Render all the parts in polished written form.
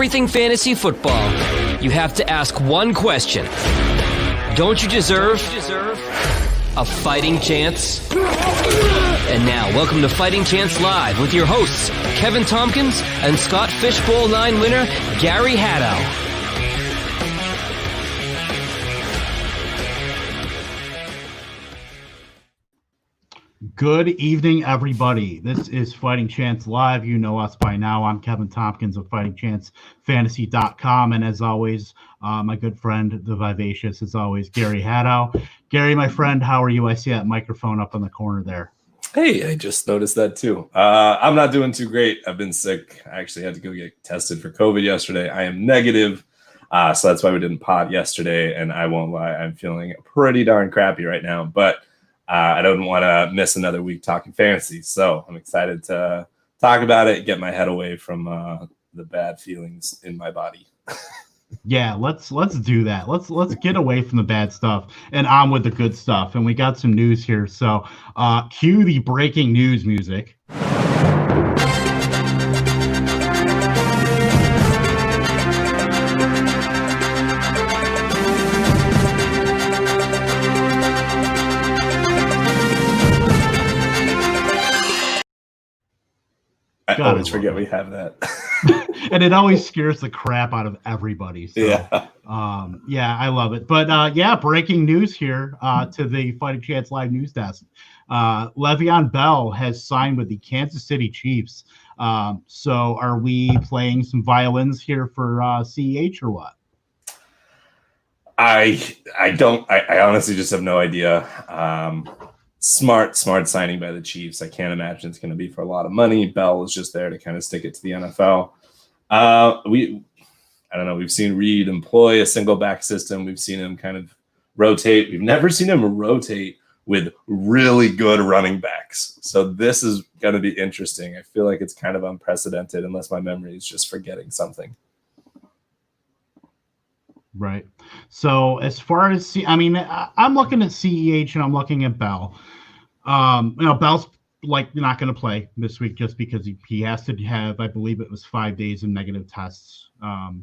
everything fantasy football, you have to ask one question. Don't you deserve a fighting chance? And now, welcome to Fighting Chance Live with your hosts, Kevin Tompkins and Scott Fishbowl 9 winner, Gary Haddow. Good evening, everybody. This is Fighting Chance Live. You know us by now. I'm Kevin Tompkins of FightingChanceFantasy.com. And as always, my good friend, the Vivacious, as always, Gary Haddow. Gary, my friend, how are you? I see that microphone up in the corner there. Hey, I just noticed that too. I'm not doing too great. I've been sick. I actually had to go get tested for COVID yesterday. I am negative. So that's why we didn't pod yesterday. And I won't lie, I'm feeling pretty darn crappy right now. But I don't want to miss another week talking fantasy. So I'm excited to talk about it, get my head away from the bad feelings in my body. Yeah, let's do that. Let's get away from the bad stuff and on with the good stuff. And we got some news here. So cue the breaking news music. I always forget we have that. And it always scares the crap out of everybody. So, yeah, I love it. But breaking news here to the Fighting Chance Live news desk. Le'Veon Bell has signed with the Kansas City Chiefs. So are we playing some violins here for CEH or what? I honestly just have no idea. Smart signing by the Chiefs. I can't imagine it's going to be for a lot of money. Bell is just there to kind of stick it to the NFL. I don't know. We've seen Reed employ a single back system. We've seen him kind of rotate. We've never seen him rotate with really good running backs. So this is going to be interesting. I feel like it's kind of unprecedented unless my memory is just forgetting something. Right. So as far as I'm looking at CEH and I'm looking at Bell. Bell's not going to play this week just because he has to have, I believe it was 5 days of negative tests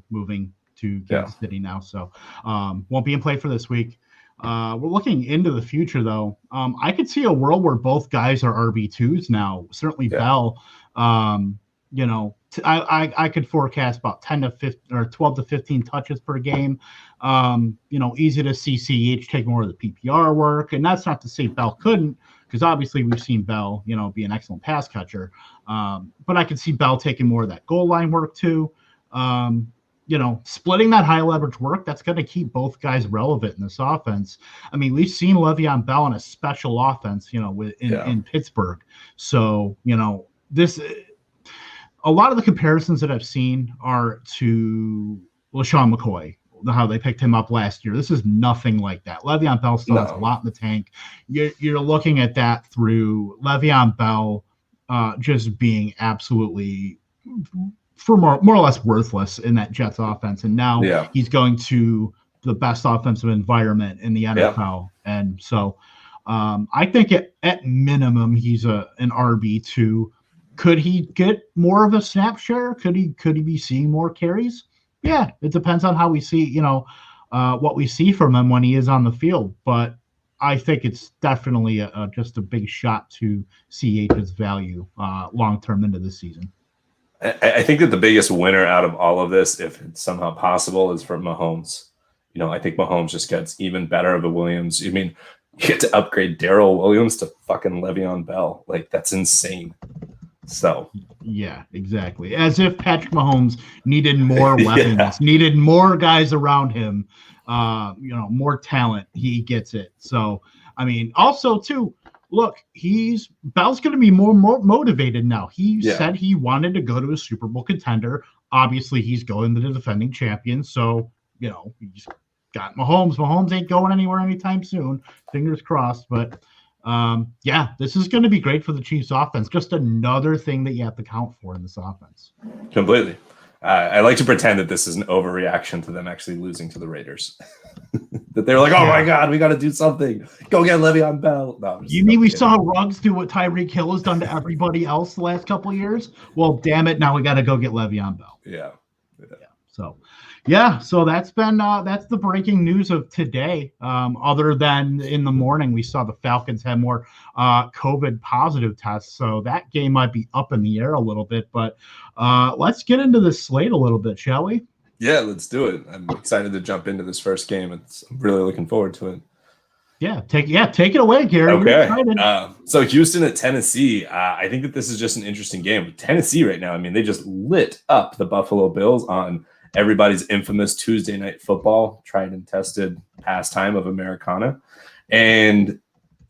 moving to Kansas City now. So won't be in play for this week. We're looking into the future though. I could see a world where both guys are RB2s now. Certainly Bell. I could forecast about 10 to 15 or 12 to 15 touches per game. Easy to see CEH take more of the PPR work. And that's not to say Bell couldn't, because obviously we've seen Bell, be an excellent pass catcher. But I could see Bell taking more of that goal line work too. Splitting that high leverage work, that's going to keep both guys relevant in this offense. I mean, we've seen Le'Veon Bell in a special offense, in Pittsburgh. So, a lot of the comparisons that I've seen are to LaShawn McCoy, how they picked him up last year. This is nothing like that. Le'Veon Bell still has a lot in the tank. You're looking at that through Le'Veon Bell just being absolutely more or less worthless in that Jets offense. And now he's going to the best offensive environment in the NFL. Yeah. And so I think at minimum, he's an RB2. Could he get more of a snap share? Could he be seeing more carries? Yeah, it depends on how we see, what we see from him when he is on the field. But I think it's definitely just a big shot to CEH's value long-term into the season. I think that the biggest winner out of all of this, if it's somehow possible, is for Mahomes. I think Mahomes just gets even better of a Williams. I mean, you get to upgrade Darrell Williams to fucking Le'Veon Bell. Like, that's insane. So yeah, exactly. As if Patrick Mahomes needed more weapons, needed more guys around him, more talent. He gets it. So, I mean, also too, look, Bell's going to be more motivated now. He said he wanted to go to a Super Bowl contender. Obviously, he's going to the defending champion. So, he's got Mahomes. Mahomes ain't going anywhere anytime soon. Fingers crossed, but. This is going to be great for the Chiefs offense. Just another thing that you have to count for in this offense. Completely. I like to pretend that this is an overreaction to them actually losing to the Raiders. That they're like, oh my God, we got to do something. Go get Le'Veon Bell. No, you mean we saw Ruggs do what Tyreek Hill has done to everybody else the last couple of years? Well, damn it. Now we got to go get Le'Veon Bell. Yeah. So, yeah, so that's the breaking news of today. Other than in the morning, we saw the Falcons had more COVID positive tests, so that game might be up in the air a little bit. But let's get into the slate a little bit, shall we? Yeah, let's do it. I'm excited to jump into this first game. I'm really looking forward to it. Yeah, take it away, Gary. Okay. So Houston at Tennessee. I think that this is just an interesting game. Tennessee right now, I mean, they just lit up the Buffalo Bills on everybody's infamous Tuesday night football, tried and tested pastime of Americana. And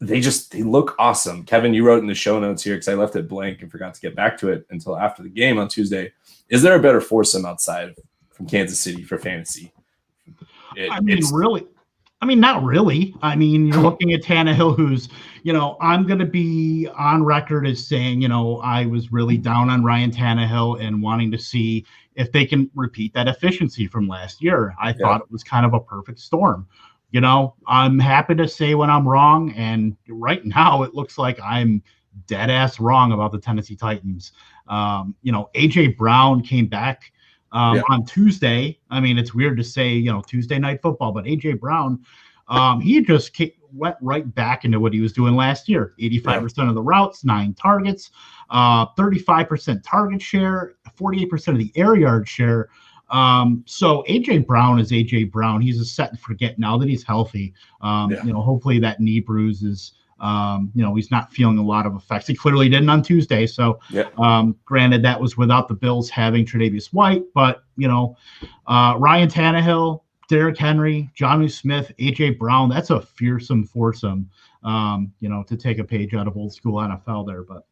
they look awesome. Kevin, you wrote in the show notes here, because I left it blank and forgot to get back to it until after the game on Tuesday. Is there a better foursome outside from Kansas City for fantasy? Not really. I mean, you're looking at Tannehill, who's, I'm going to be on record as saying, I was really down on Ryan Tannehill and wanting to see if they can repeat that efficiency from last year. I thought it was kind of a perfect storm. I'm happy to say when I'm wrong. And right now it looks like I'm dead ass wrong about the Tennessee Titans. A.J. Brown came back on Tuesday. I mean, it's weird to say, Tuesday night football, but A.J. Brown, he just went right back into what he was doing last year. 85% of the routes, 9 targets, 35% target share, 48% of the air yard share. So A.J. Brown is A.J. Brown. He's a set and forget now that he's healthy. Hopefully that knee bruise is, he's not feeling a lot of effects. He clearly didn't on Tuesday. So, granted, that was without the Bills having Tre'Davious White, but, Ryan Tannehill, Derrick Henry, Jonnu Smith, A.J. Brown, that's a fearsome foursome, to take a page out of old school NFL there. But,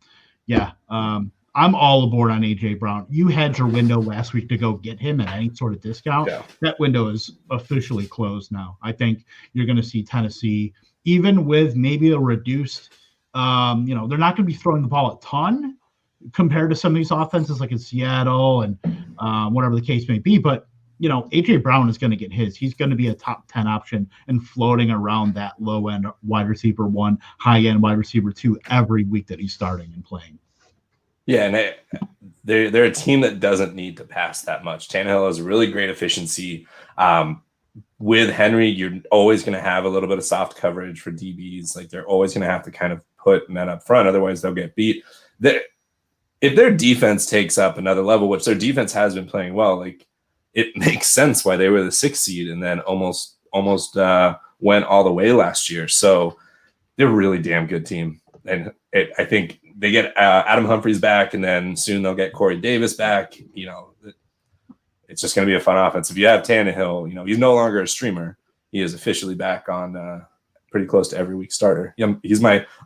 I'm all aboard on A.J. Brown. You had your window last week to go get him at any sort of discount. Yeah. That window is officially closed now. I think you're going to see Tennessee, even with maybe a reduced, they're not going to be throwing the ball a ton compared to some of these offenses like in Seattle and whatever the case may be. But, A.J. Brown is going to get his. He's going to be a top 10 option and floating around that low-end wide receiver 1, high-end wide receiver 2 every week that he's starting and playing. Yeah, and they're a team that doesn't need to pass that much. Tannehill has really great efficiency. With Henry, you're always going to have a little bit of soft coverage for DBs. Like, they're always going to have to kind of put men up front. Otherwise, they'll get beat. If their defense takes up another level, which their defense has been playing well, like, it makes sense why they were the 6th seed and then almost went all the way last year. So they're a really damn good team. And I think they get Adam Humphries back, and then soon they'll get Corey Davis back. It's just going to be a fun offense. If you have Tannehill, he's no longer a streamer. He is officially back on pretty close to every week starter. I'm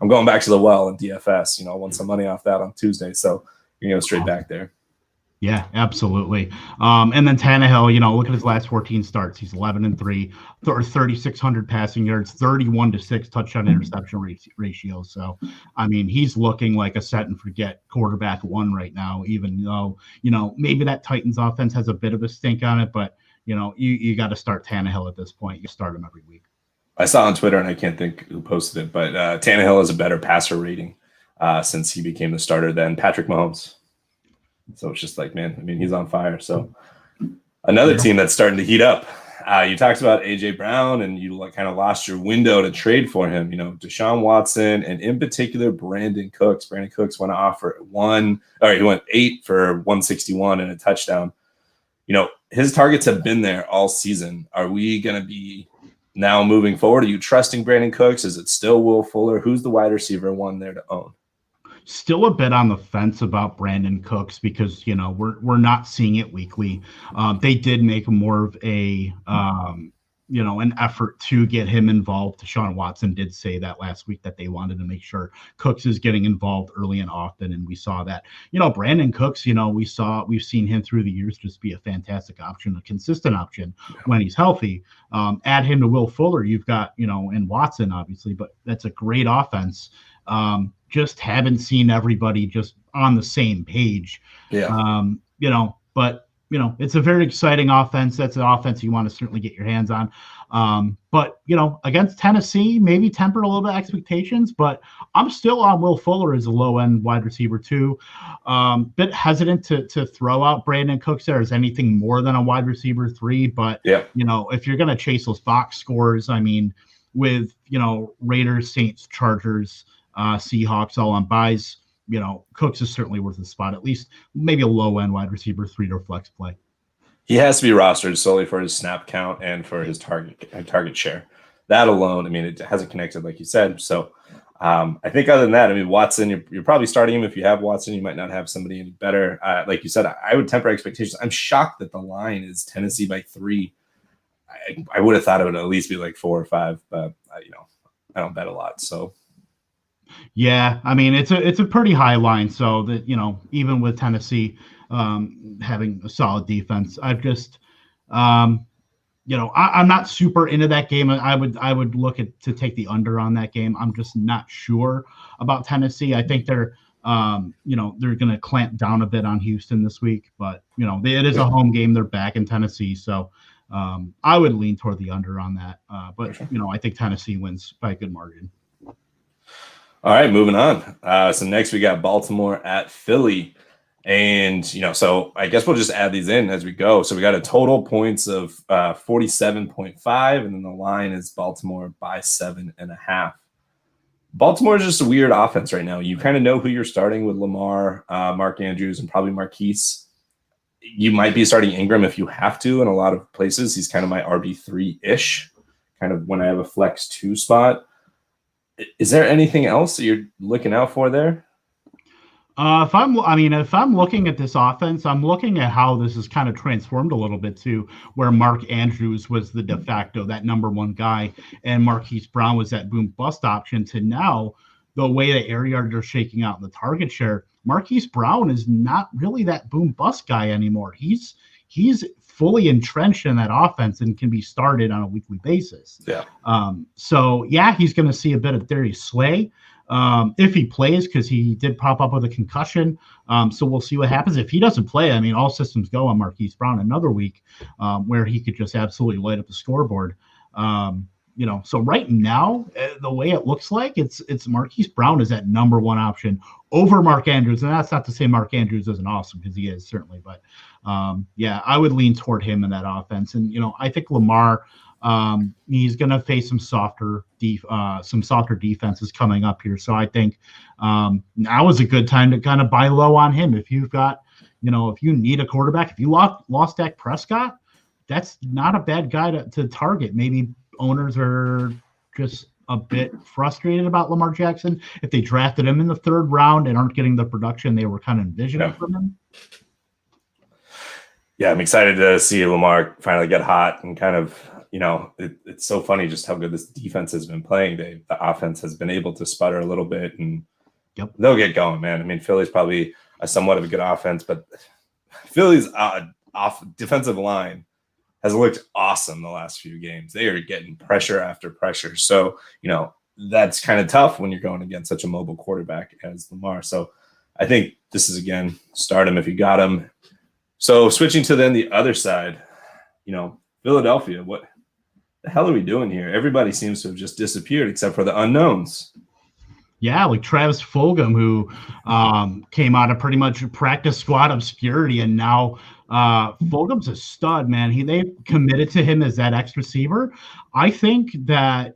going back to the well in DFS. I won some money off that on Tuesday, so you're going to go straight back there. Yeah, absolutely. And then Tannehill, look at his last 14 starts. He's 11-3, 3,600 passing yards, 31-6 touchdown interception ratio. So, I mean, he's looking like a set and forget quarterback 1 right now, even though, maybe that Titans offense has a bit of a stink on it, but, you got to start Tannehill at this point. You start him every week. I saw on Twitter, and I can't think who posted it, but Tannehill has a better passer rating since he became the starter than Patrick Mahomes. So it's just like, man, I mean, he's on fire. So another team that's starting to heat up. You talked about A.J. Brown, and you kind of lost your window to trade for him. Deshaun Watson, and in particular, Brandon Cooks. Brandon Cooks went off for he went 8 for 161 and a touchdown. His targets have been there all season. Are we going to be now moving forward? Are you trusting Brandon Cooks? Is it still Will Fuller? Who's the wide receiver 1 there to own? Still a bit on the fence about Brandon Cooks because, we're not seeing it weekly. They did make more of a, an effort to get him involved. Deshaun Watson did say that last week that they wanted to make sure Cooks is getting involved early and often. And we saw that, Brandon Cooks, we've seen him through the years just be a fantastic option, a consistent option when he's healthy. Add him to Will Fuller. You've got, and Watson, obviously, but that's a great offense. Just haven't seen everybody just on the same page. Yeah. But it's a very exciting offense. That's an offense you want to certainly get your hands on. But, against Tennessee, maybe temper a little bit expectations, but I'm still on Will Fuller as a low-end wide receiver too. Bit hesitant to throw out Brandon Cooks there as anything more than a wide receiver 3. But, if you're going to chase those box scores, I mean, with, Raiders, Saints, Chargers, Seahawks all on buys, Cooks is certainly worth a spot, at least maybe a low-end wide receiver 3 or flex play. He has to be rostered solely for his snap count and for his target share. That alone, I mean, it hasn't connected like you said. So I think other than that, I mean, Watson, you're probably starting him. If you have Watson, you might not have somebody any better. Like you said, I would temper expectations. I'm shocked that the line is Tennessee by 3. I would have thought it would at least be like 4 or 5, but I don't bet a lot. So. Yeah, I mean, it's a pretty high line. So that, even with Tennessee having a solid defense, I've just, I'm not super into that game. I would look to take the under on that game. I'm just not sure about Tennessee. I think they're going to clamp down a bit on Houston this week, but it is a home game. They're back in Tennessee, so I would lean toward the under on that. But I think Tennessee wins by a good margin. All right, moving on. So next we got Baltimore at Philly. And, so I guess we'll just add these in as we go. So we got a total points of 47.5, and then the line is Baltimore by 7.5. Baltimore is just a weird offense right now. You kind of know who you're starting with Lamar, Mark Andrews, and probably Marquise. You might be starting Ingram if you have to in a lot of places. He's kind of my RB3-ish, kind of when I have a flex 2 spot. Is there anything else that you're looking out for there? If I'm looking at this offense, I'm looking at how this has kind of transformed a little bit to where Mark Andrews was the de facto, that number 1 guy, and Marquise Brown was that boom bust option, to now the way the air yards are shaking out in the target share. Marquise Brown is not really that boom bust guy anymore. He's fully entrenched in that offense and can be started on a weekly basis. Yeah. So he's going to see a bit of Darius Slay if he plays, because he did pop up with a concussion. So we'll see what happens. If he doesn't play, I mean, all systems go on Marquise Brown another week where he could just absolutely light up the scoreboard. So right now, the way it looks like, it's Marquise Brown is that number 1 option over Mark Andrews. And that's not to say Mark Andrews isn't awesome, because he is certainly. But I would lean toward him in that offense. And, I think Lamar, he's going to face some softer defenses coming up here. So I think now is a good time to kind of buy low on him. If you've got, if you need a quarterback, if you lost Dak Prescott, that's not a bad guy to target. Maybe owners are just a bit frustrated about Lamar Jackson if they drafted him in the 3rd round and aren't getting the production they were kind of envisioning from him. Yeah, I'm excited to see Lamar finally get hot and kind of, it's so funny just how good this defense has been playing. The offense has been able to sputter a little bit, and they'll get going, man. I mean, Philly's probably somewhat of a good offense, but Philly's off defensive line has looked awesome the last few games. They are getting pressure after pressure. So, that's kind of tough when you're going against such a mobile quarterback as Lamar. So I think this is, again, start him if you got him. So switching to then the other side, Philadelphia, what the hell are we doing here? Everybody seems to have just disappeared except for the unknowns. Yeah, like Travis Fulgham, who came out of pretty much practice squad obscurity, and now Fulgham's a stud, man. They committed to him as that X receiver. I think that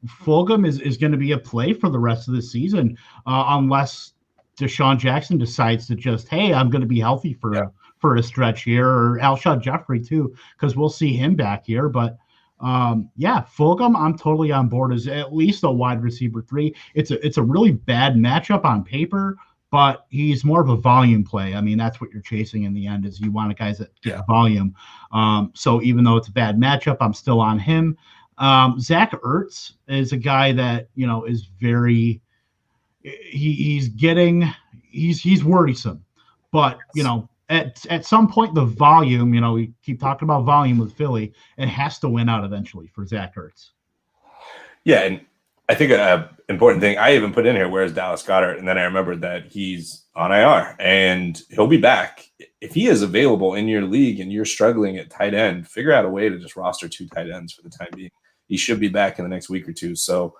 Fulgham is going to be a play for the rest of the season, unless Deshaun Jackson decides to just, hey, I'm going to be healthy for a stretch here, or Alshon Jeffrey too, because we'll see him back here. But Fulgham, I'm totally on board as at least a wide receiver 3. It's a really bad matchup on paper, but he's more of a volume play. I mean, that's what you're chasing in the end, is you want guys that get volume. So even though it's a bad matchup, I'm still on him. Zach Ertz is a guy that, is very, he's worrisome, but, at some point, the volume, we keep talking about volume with Philly, it has to win out eventually for Zach Ertz. Yeah, and I think an important thing I even put in here, where's Dallas Goedert? And then I remembered that he's on IR and he'll be back. If he is available in your league and you're struggling at tight end, figure out a way to just roster 2 tight ends for the time being. He should be back in the next week or two. So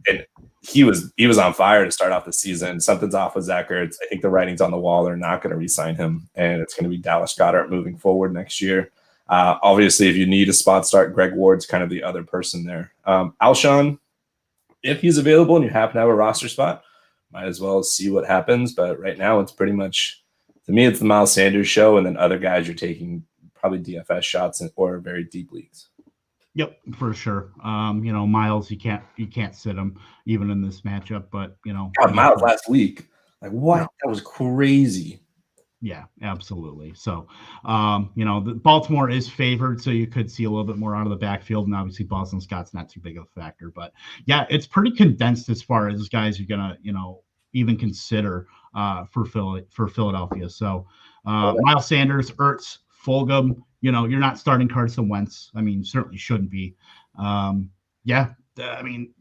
and he was on fire to start off the season. Something's off with Zach Ertz. I think the writing's on the wall. They're not going to re-sign him, and it's going to be Dallas Goedert moving forward next year. Obviously, if you need a spot start, Greg Ward's kind of the other person there. Alshon, if he's available and you happen to have a roster spot, might as well see what happens. But right now, it's pretty much, to me, it's the Miles Sanders show, and then other guys you're taking probably DFS shots or very deep leagues. Yep, for sure. Miles, you can't sit him even in this matchup. But God, Miles last week, like what? Yeah. That was crazy. Yeah, absolutely. So, the Baltimore is favored, so you could see a little bit more out of the backfield, and obviously Boston Scott's not too big of a factor. But yeah, it's pretty condensed as far as guys you're gonna even consider for Philadelphia. So, Miles Sanders, Ertz, Fulgham. You're not starting Carson Wentz. I mean, certainly shouldn't be.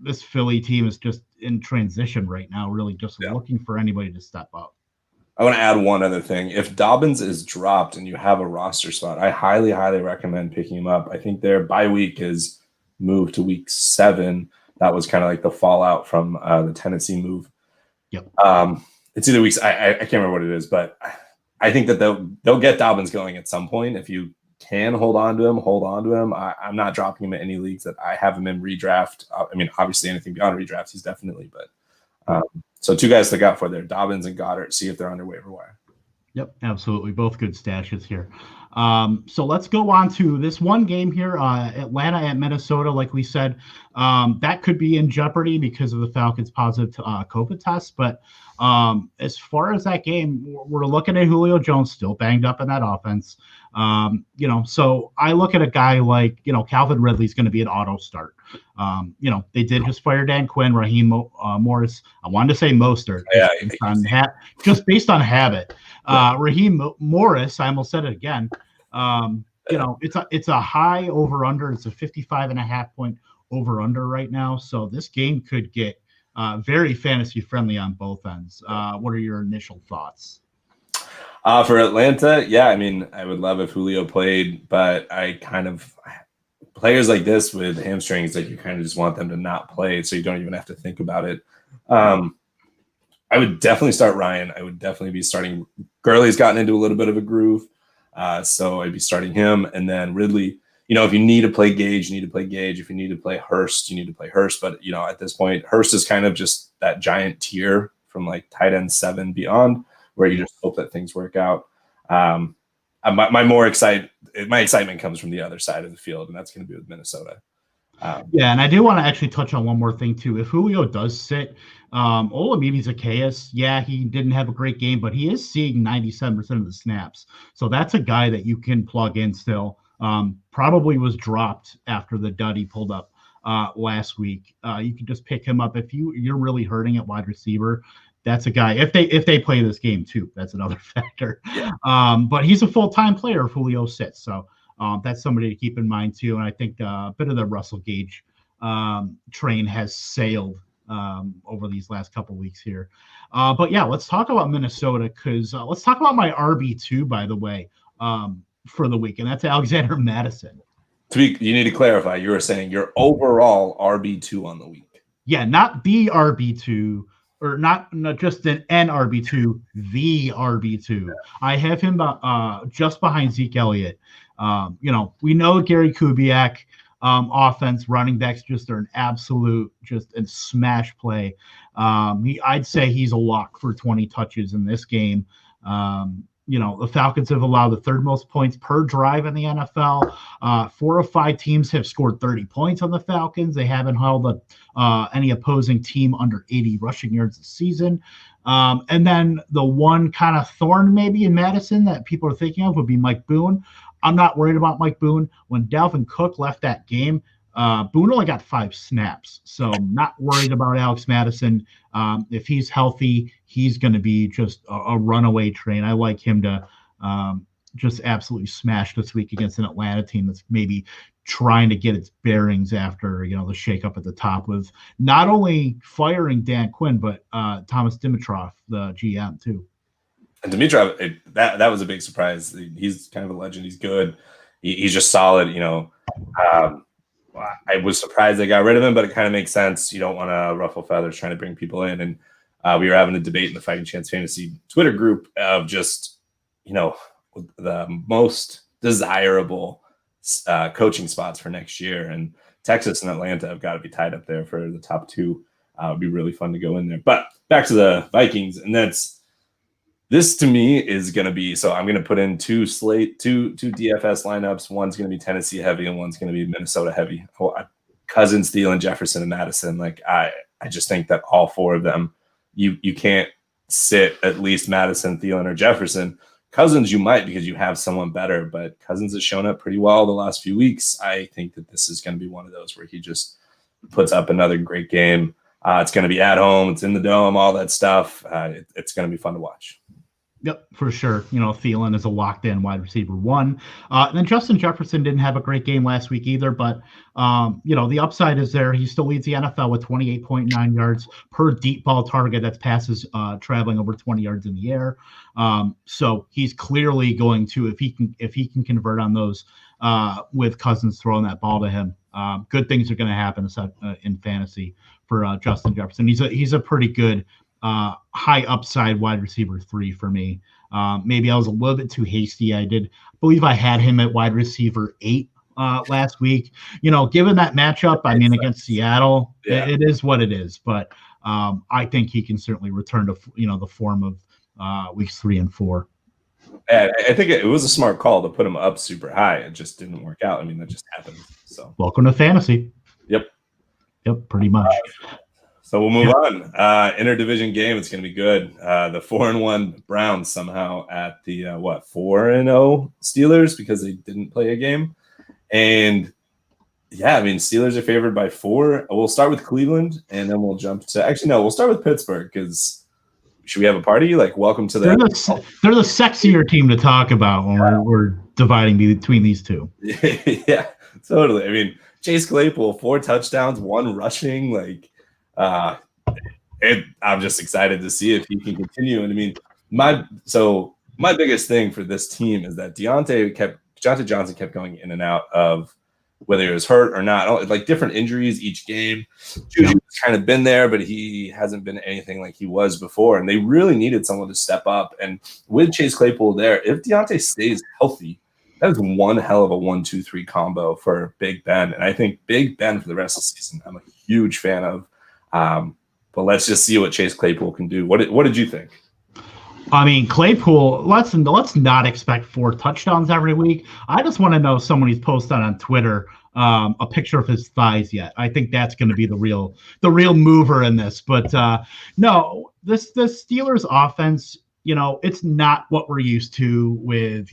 This Philly team is just in transition right now, really just looking for anybody to step up. I want to add one other thing. If Dobbins is dropped and you have a roster spot, I highly, highly recommend picking him up. I think their bye week is moved to week 7. That was kind of like the fallout from the Tennessee move. Yep. It's either weeks. I can't remember what it is, but I think that they'll get Dobbins going at some point. If you can hold on to him. I'm not dropping him in any leagues that I have him in redraft. I mean, obviously anything beyond redraft, he's definitely, but so 2 guys to look out for there, Dobbins and Goddard, see if they're under waiver wire. Yep, absolutely. Both good stashes here. So let's go on to this one game here, Atlanta at Minnesota. Like we said, that could be in jeopardy because of the Falcons' positive COVID test. But as far as that game, we're looking at Julio Jones still banged up in that offense. So I look at a guy like, Calvin Ridley's going to be an auto start. They did just fire Dan Quinn, Raheem Morris. I wanted to say Mostert. Yeah. Just based on habit. Raheem Morris, I almost said it again. It's a high over under. It's a 55.5 point over under right now. So this game could get very fantasy friendly on both ends. What are your initial thoughts? For Atlanta, yeah, I mean, I would love if Julio played, but players like this with hamstrings, like you kind of just want them to not play, so you don't even have to think about it. I would definitely start Ryan. I would definitely be starting. Gurley's gotten into a little bit of a groove, so I'd be starting him, and then Ridley. If you need to play Gage, you need to play Gage. If you need to play Hurst, you need to play Hurst. But at this point, Hurst is kind of just that giant tier from like tight end 7 beyond, where you just hope that things work out. My excitement comes from the other side of the field, and that's going to be with Minnesota. And I do want to actually touch on one more thing too. If Julio does sit, Olamide Zaccheaus, he didn't have a great game, but he is seeing 97% of the snaps. So that's a guy that you can plug in still. Probably was dropped after the dud he pulled up last week. You can just pick him up if you're really hurting at wide receiver. That's a guy. If they play this game too, that's another factor. Yeah. But he's a full-time player if Julio sits, so that's somebody to keep in mind too. And I think a bit of the Russell Gage train has sailed over these last couple weeks here. But yeah, let's talk about Minnesota because let's talk about my RB2, by the way, for the week, and that's Alexander Mattison. You need to clarify. You were saying your overall RB2 on the week. Yeah, not the RB2. Or not just an RB2, the RB2. I have him just behind Zeke Elliott. We know Gary Kubiak offense, running backs just are an absolute and smash play. I'd say he's a lock for 20 touches in this game. The Falcons have allowed the 3rd most points per drive in the NFL. 4 of 5 teams have scored 30 points on the Falcons. They haven't held any opposing team under 80 rushing yards this season. And then the one kind of thorn maybe in Madison that people are thinking of would be Mike Boone. I'm not worried about Mike Boone. When Dalvin Cook left that game, Boone only got 5 snaps, so not worried about Alex Madison. If he's healthy, he's going to be just a runaway train. I like him to just absolutely smashed this week against an Atlanta team that's maybe trying to get its bearings after, the shakeup at the top with not only firing Dan Quinn, but Thomas Dimitrov, the GM, too. And Dimitrov, that was a big surprise. He's kind of a legend. He's good. He's just solid. I was surprised they got rid of him, but it kind of makes sense. You don't want to ruffle feathers trying to bring people in. And we were having a debate in the Fighting Chance Fantasy Twitter group of just, the most desirable coaching spots for next year. And Texas and Atlanta have got to be tied up there for the top two. It would be really fun to go in there. But back to the Vikings, and this to me is going to be, so I'm going to put in two DFS lineups. One's going to be Tennessee heavy and one's going to be Minnesota heavy. Cousins, Thielen, Jefferson, and Madison. I just think that all four of them, you can't sit at least Madison, Thielen, or Jefferson. Cousins you might because you have someone better, but Cousins has shown up pretty well the last few weeks. I think that this is going to be one of those where he just puts up another great game. It's going to be at home. It's in the dome, all that stuff. It's going to be fun to watch. Yep, for sure. Thielen is a locked-in wide receiver 1. And then Justin Jefferson didn't have a great game last week either, but, the upside is there. He still leads the NFL with 28.9 yards per deep ball target. That's passes traveling over 20 yards in the air. So he's clearly going to, if he can convert on those with Cousins throwing that ball to him, good things are going to happen in fantasy for Justin Jefferson. He's a pretty good high upside wide receiver 3 for me. Maybe I was a little bit too hasty. I believe I had him at wide receiver 8 last week. Given that matchup, against Seattle, it is what it is. But I think he can certainly return to the form of weeks 3 and 4. And I think it was a smart call to put him up super high. It just didn't work out. That just happened. So welcome to fantasy. Yep, pretty much. So we'll move on. Interdivision game. It's going to be good. The 4-1 Browns somehow at the 4-0 Steelers because they didn't play a game. And Steelers are favored by 4. We'll start with Cleveland and then we'll jump to. Actually, no, we'll start with Pittsburgh because should we have a party? Welcome to the. They're the sexier team to talk about when we're dividing between these two. Yeah, totally. Chase Claypool, 4 touchdowns, 1 rushing. I'm just excited to see if he can continue. And my biggest thing for this team is that Deontay Johnson kept going in and out of whether he was hurt or not, different injuries each game. Juju's kind of been there, but he hasn't been anything like he was before. And they really needed someone to step up. And with Chase Claypool there, if Deontay stays healthy, that is one hell of a 1-2-3 combo for Big Ben. And I think Big Ben for the rest of the season, I'm a huge fan of. But let's just see what Chase Claypool can do. What did you think? Claypool, let's not expect 4 touchdowns every week. I just want to know somebody's posted on Twitter a picture of his thighs yet. I think that's going to be the real mover in this. But no, the Steelers offense, it's not what we're used to with,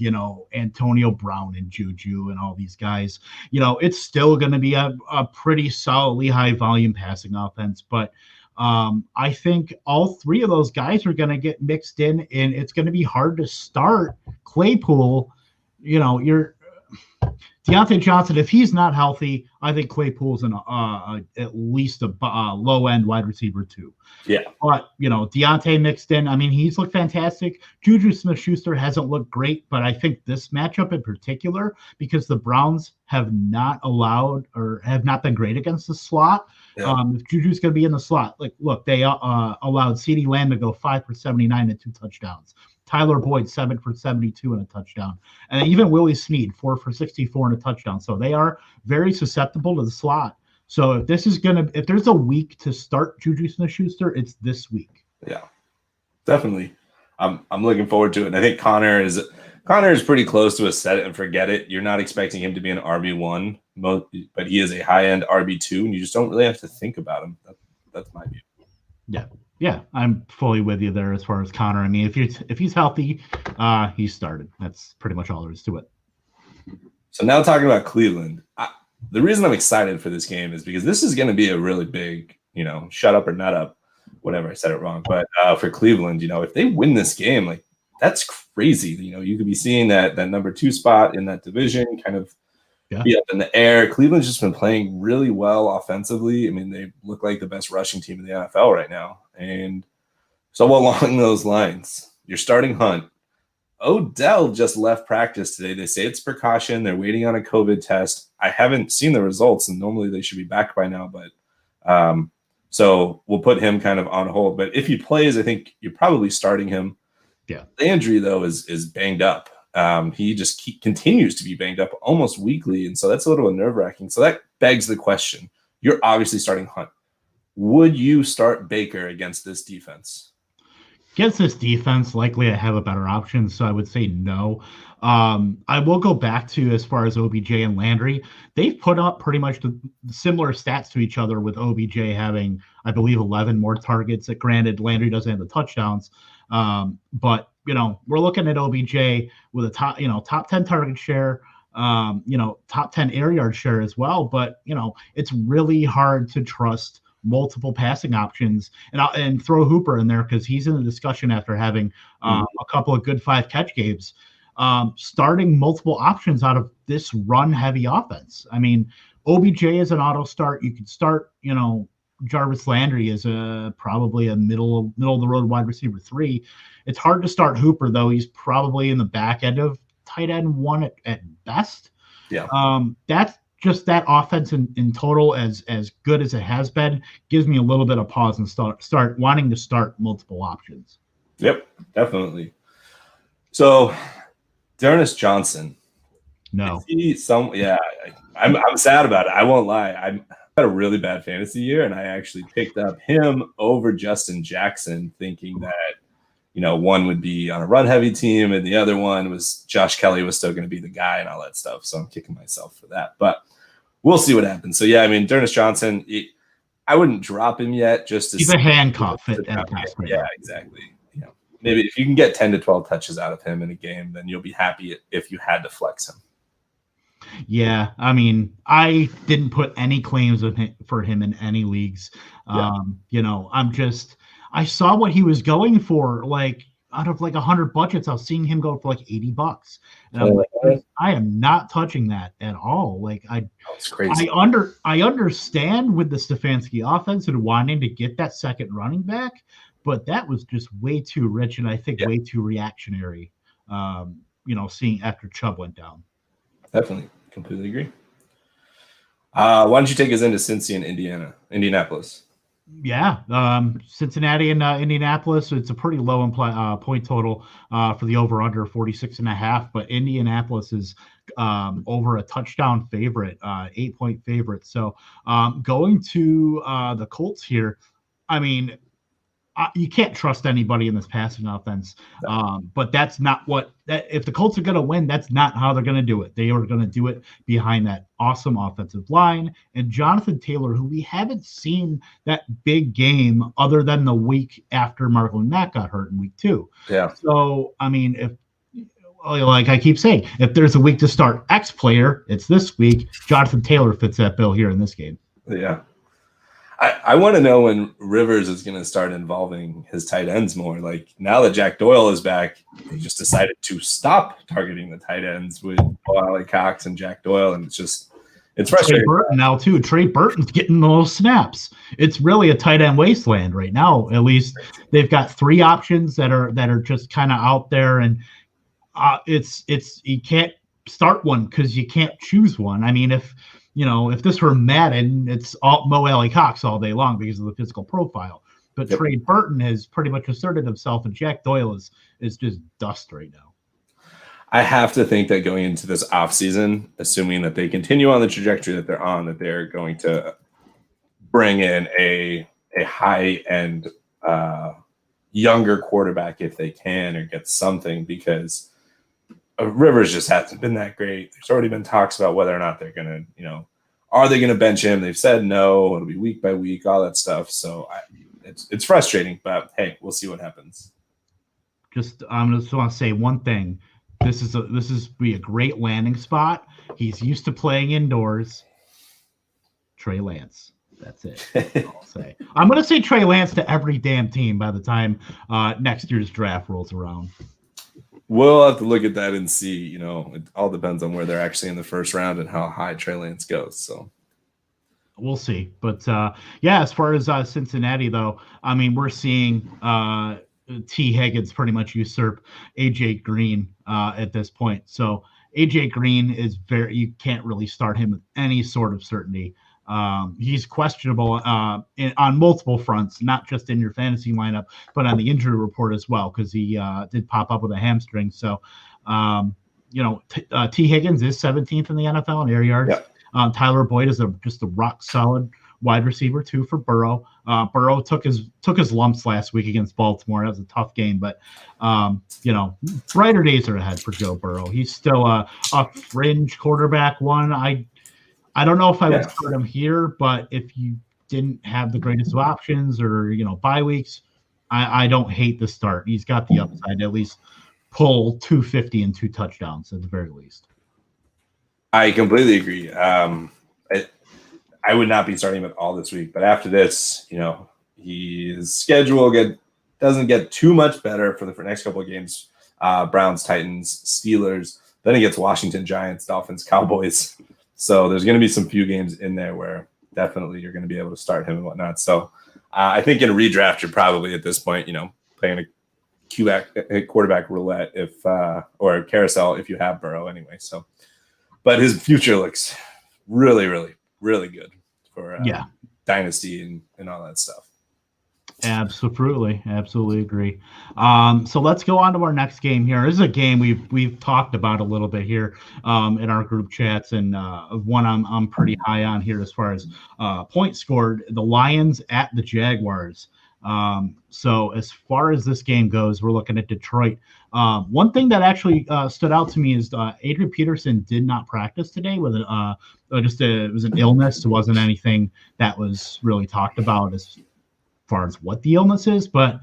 Antonio Brown and Juju and all these guys. It's still going to be a pretty solidly high volume passing offense. But I think all 3 of those guys are going to get mixed in, and it's going to be hard to start Claypool. You're Deontay Johnson, if he's not healthy, I think Claypool's at least a low-end wide receiver 2. Yeah. But, Deontay mixed in. He's looked fantastic. Juju Smith-Schuster hasn't looked great, but I think this matchup in particular, because the Browns have not allowed or have not been great against the slot. Yeah. If Juju's going to be in the slot, look, they allowed CeeDee Lamb to go 5 for 79 and 2 touchdowns. Tyler Boyd, 7 for 72 and a touchdown. And even Willie Snead, 4 for 64 and a touchdown. So they are very susceptible to the slot. So if there's a week to start Juju Smith-Schuster, it's this week. Yeah, definitely. I'm looking forward to it. And I think Connor is pretty close to a set it and forget it. You're not expecting him to be an RB1, but he is a high-end RB2, and you just don't really have to think about him. That's my view. Yeah, I'm fully with you there as far as Connor. If he's healthy, he's started. That's pretty much all there is to it. So now talking about Cleveland, the reason I'm excited for this game is because this is going to be a really big, shut up or nut up, whatever, I said it wrong. But for Cleveland, if they win this game, that's crazy. You could be seeing that number 2 spot in that division kind of be up in the air. Cleveland's just been playing really well offensively. I mean, they look like the best rushing team in the NFL right now. And so along those lines, you're starting Hunt. Odell just left practice today. They say it's precaution. They're waiting on a COVID test. I haven't seen the results, and normally they should be back by now. But so we'll put him kind of on hold. But if he plays, I think you're probably starting him. Yeah. Landry, though, is banged up. He just continues to be banged up almost weekly, and so that's a little nerve-wracking. So that begs the question. You're obviously starting Hunt. Would you start Baker against this defense? Against this defense, likely I have a better option, so I would say no. I will go back to as far as OBJ and Landry. They've put up pretty much the similar stats to each other, with OBJ having, I believe, 11 more targets. Granted, Landry doesn't have the touchdowns, but we're looking at OBJ with a top 10 target share, top 10 air yard share as well. But it's really hard to trust multiple passing options, and throw Hooper in there because he's in the discussion after having a couple of good 5-catch games. Starting multiple options out of this run-heavy offense. I mean, OBJ is an auto start. You could start, Jarvis Landry is probably a middle of the road wide receiver 3. It's hard to start Hooper, though. He's probably in the back end of tight end 1 at best. Yeah. That's just that offense in total, as good as it has been, gives me a little bit of pause and start wanting to start multiple options. Yep, definitely. So, D'Ernest Johnson. No. I'm sad about it. I won't lie. I had a really bad fantasy year, and I actually picked up him over Justin Jackson, thinking that one would be on a run-heavy team, and the other one was Josh Kelly was still going to be the guy and all that stuff. So I'm kicking myself for that. But we'll see what happens. So, D'Ernest Johnson, I wouldn't drop him yet. He's a handcuff. Yeah, exactly. Maybe if you can get 10 to 12 touches out of him in a game, then you'll be happy if you had to flex him. Yeah, I mean, I didn't put any claims for him in any leagues. I saw what he was going for, like out of like 100 budgets, I was seeing him go for like $80. And I'm like, I am not touching that at all. Like it's crazy. I understand with the Stefanski offense and wanting to get that second running back, but that was just way too rich and I think way too reactionary. Seeing after Chubb went down. Definitely, completely agree. Why don't you take us into Cincy and Indianapolis? Yeah, Cincinnati and Indianapolis. It's a pretty low point total for the over/under 46.5, but Indianapolis is over a touchdown favorite, 8-point favorite. So going to the Colts here. I mean, you can't trust anybody in this passing offense, but that's not if the Colts are going to win, that's not how they're going to do it. They are going to do it behind that awesome offensive line and Jonathan Taylor, who we haven't seen that big game other than the week after Marlon Mack got hurt in week 2. Yeah. So, I mean, if like I keep saying, if there's a week to start X player, it's this week. Jonathan Taylor fits that bill here in this game. Yeah. I want to know when Rivers is going to start involving his tight ends more. Like now that Jack Doyle is back, he just decided to stop targeting the tight ends with Wally Cox and Jack Doyle, and it's frustrating. Trey Burton now too. Trey Burton's getting those snaps. It's really a tight end wasteland right now. At least they've got 3 options that are just kind of out there, and it's you can't start one because you can't choose one. I mean, if this were Madden, it's all Mo Alley Cox all day long because of the physical profile. But Trey Burton has pretty much asserted himself, and Jack Doyle is just dust right now. I have to think that going into this offseason, assuming that they continue on the trajectory that they're on, that they're going to bring in a high-end younger quarterback if they can, or get something, because Rivers just hasn't been that great. There's already been talks about whether or not they're going to, are they going to bench him? They've said no. It'll be week by week, all that stuff. So it's frustrating, but hey, we'll see what happens. I'm just want to say one thing. This is be a great landing spot. He's used to playing indoors. Trey Lance. That's it. I'll say. I'm going to say Trey Lance to every damn team by the time next year's draft rolls around. We'll have to look at that and see. You know, it all depends on where they're actually in the first round and how high Trey Lance goes. So we'll see. But yeah, as far as Cincinnati, though, I mean, we're seeing T. Higgins pretty much usurp AJ Green at this point. So AJ Green is you can't really start him with any sort of certainty. He's questionable on multiple fronts, not just in your fantasy lineup, but on the injury report as well, because he did pop up with a hamstring. So, T. Higgins is 17th in the NFL in air yards. Yep. Tyler Boyd is just a rock solid wide receiver too for Burrow. Burrow took his lumps last week against Baltimore. That was a tough game, but brighter days are ahead for Joe Burrow. He's still a fringe quarterback one. I don't know if I would start him here, but if you didn't have the greatest of options or bye weeks, I don't hate the start. He's got the upside to at least pull 250 and 2 touchdowns at the very least. I completely agree. I would not be starting him at all this week, but after this, his schedule doesn't get too much better for the next couple of games. Browns, Titans, Steelers. Then he gets Washington, Giants, Dolphins, Cowboys. So there's going to be some few games in there where definitely you're going to be able to start him and whatnot. So I think in a redraft, you're probably at this point, playing a quarterback roulette or a carousel if you have Burrow anyway. So, but his future looks really, really, really good for dynasty and all that stuff. Absolutely agree. So let's go on to our next game here. This is a game we've talked about a little bit here in our group chats, and one I'm pretty high on here as far as points scored. The Lions at the Jaguars. So as far as this game goes, we're looking at Detroit. One thing that actually stood out to me is Adrian Peterson did not practice today with it was an illness. It wasn't anything that was really talked about as far as what the illness is, but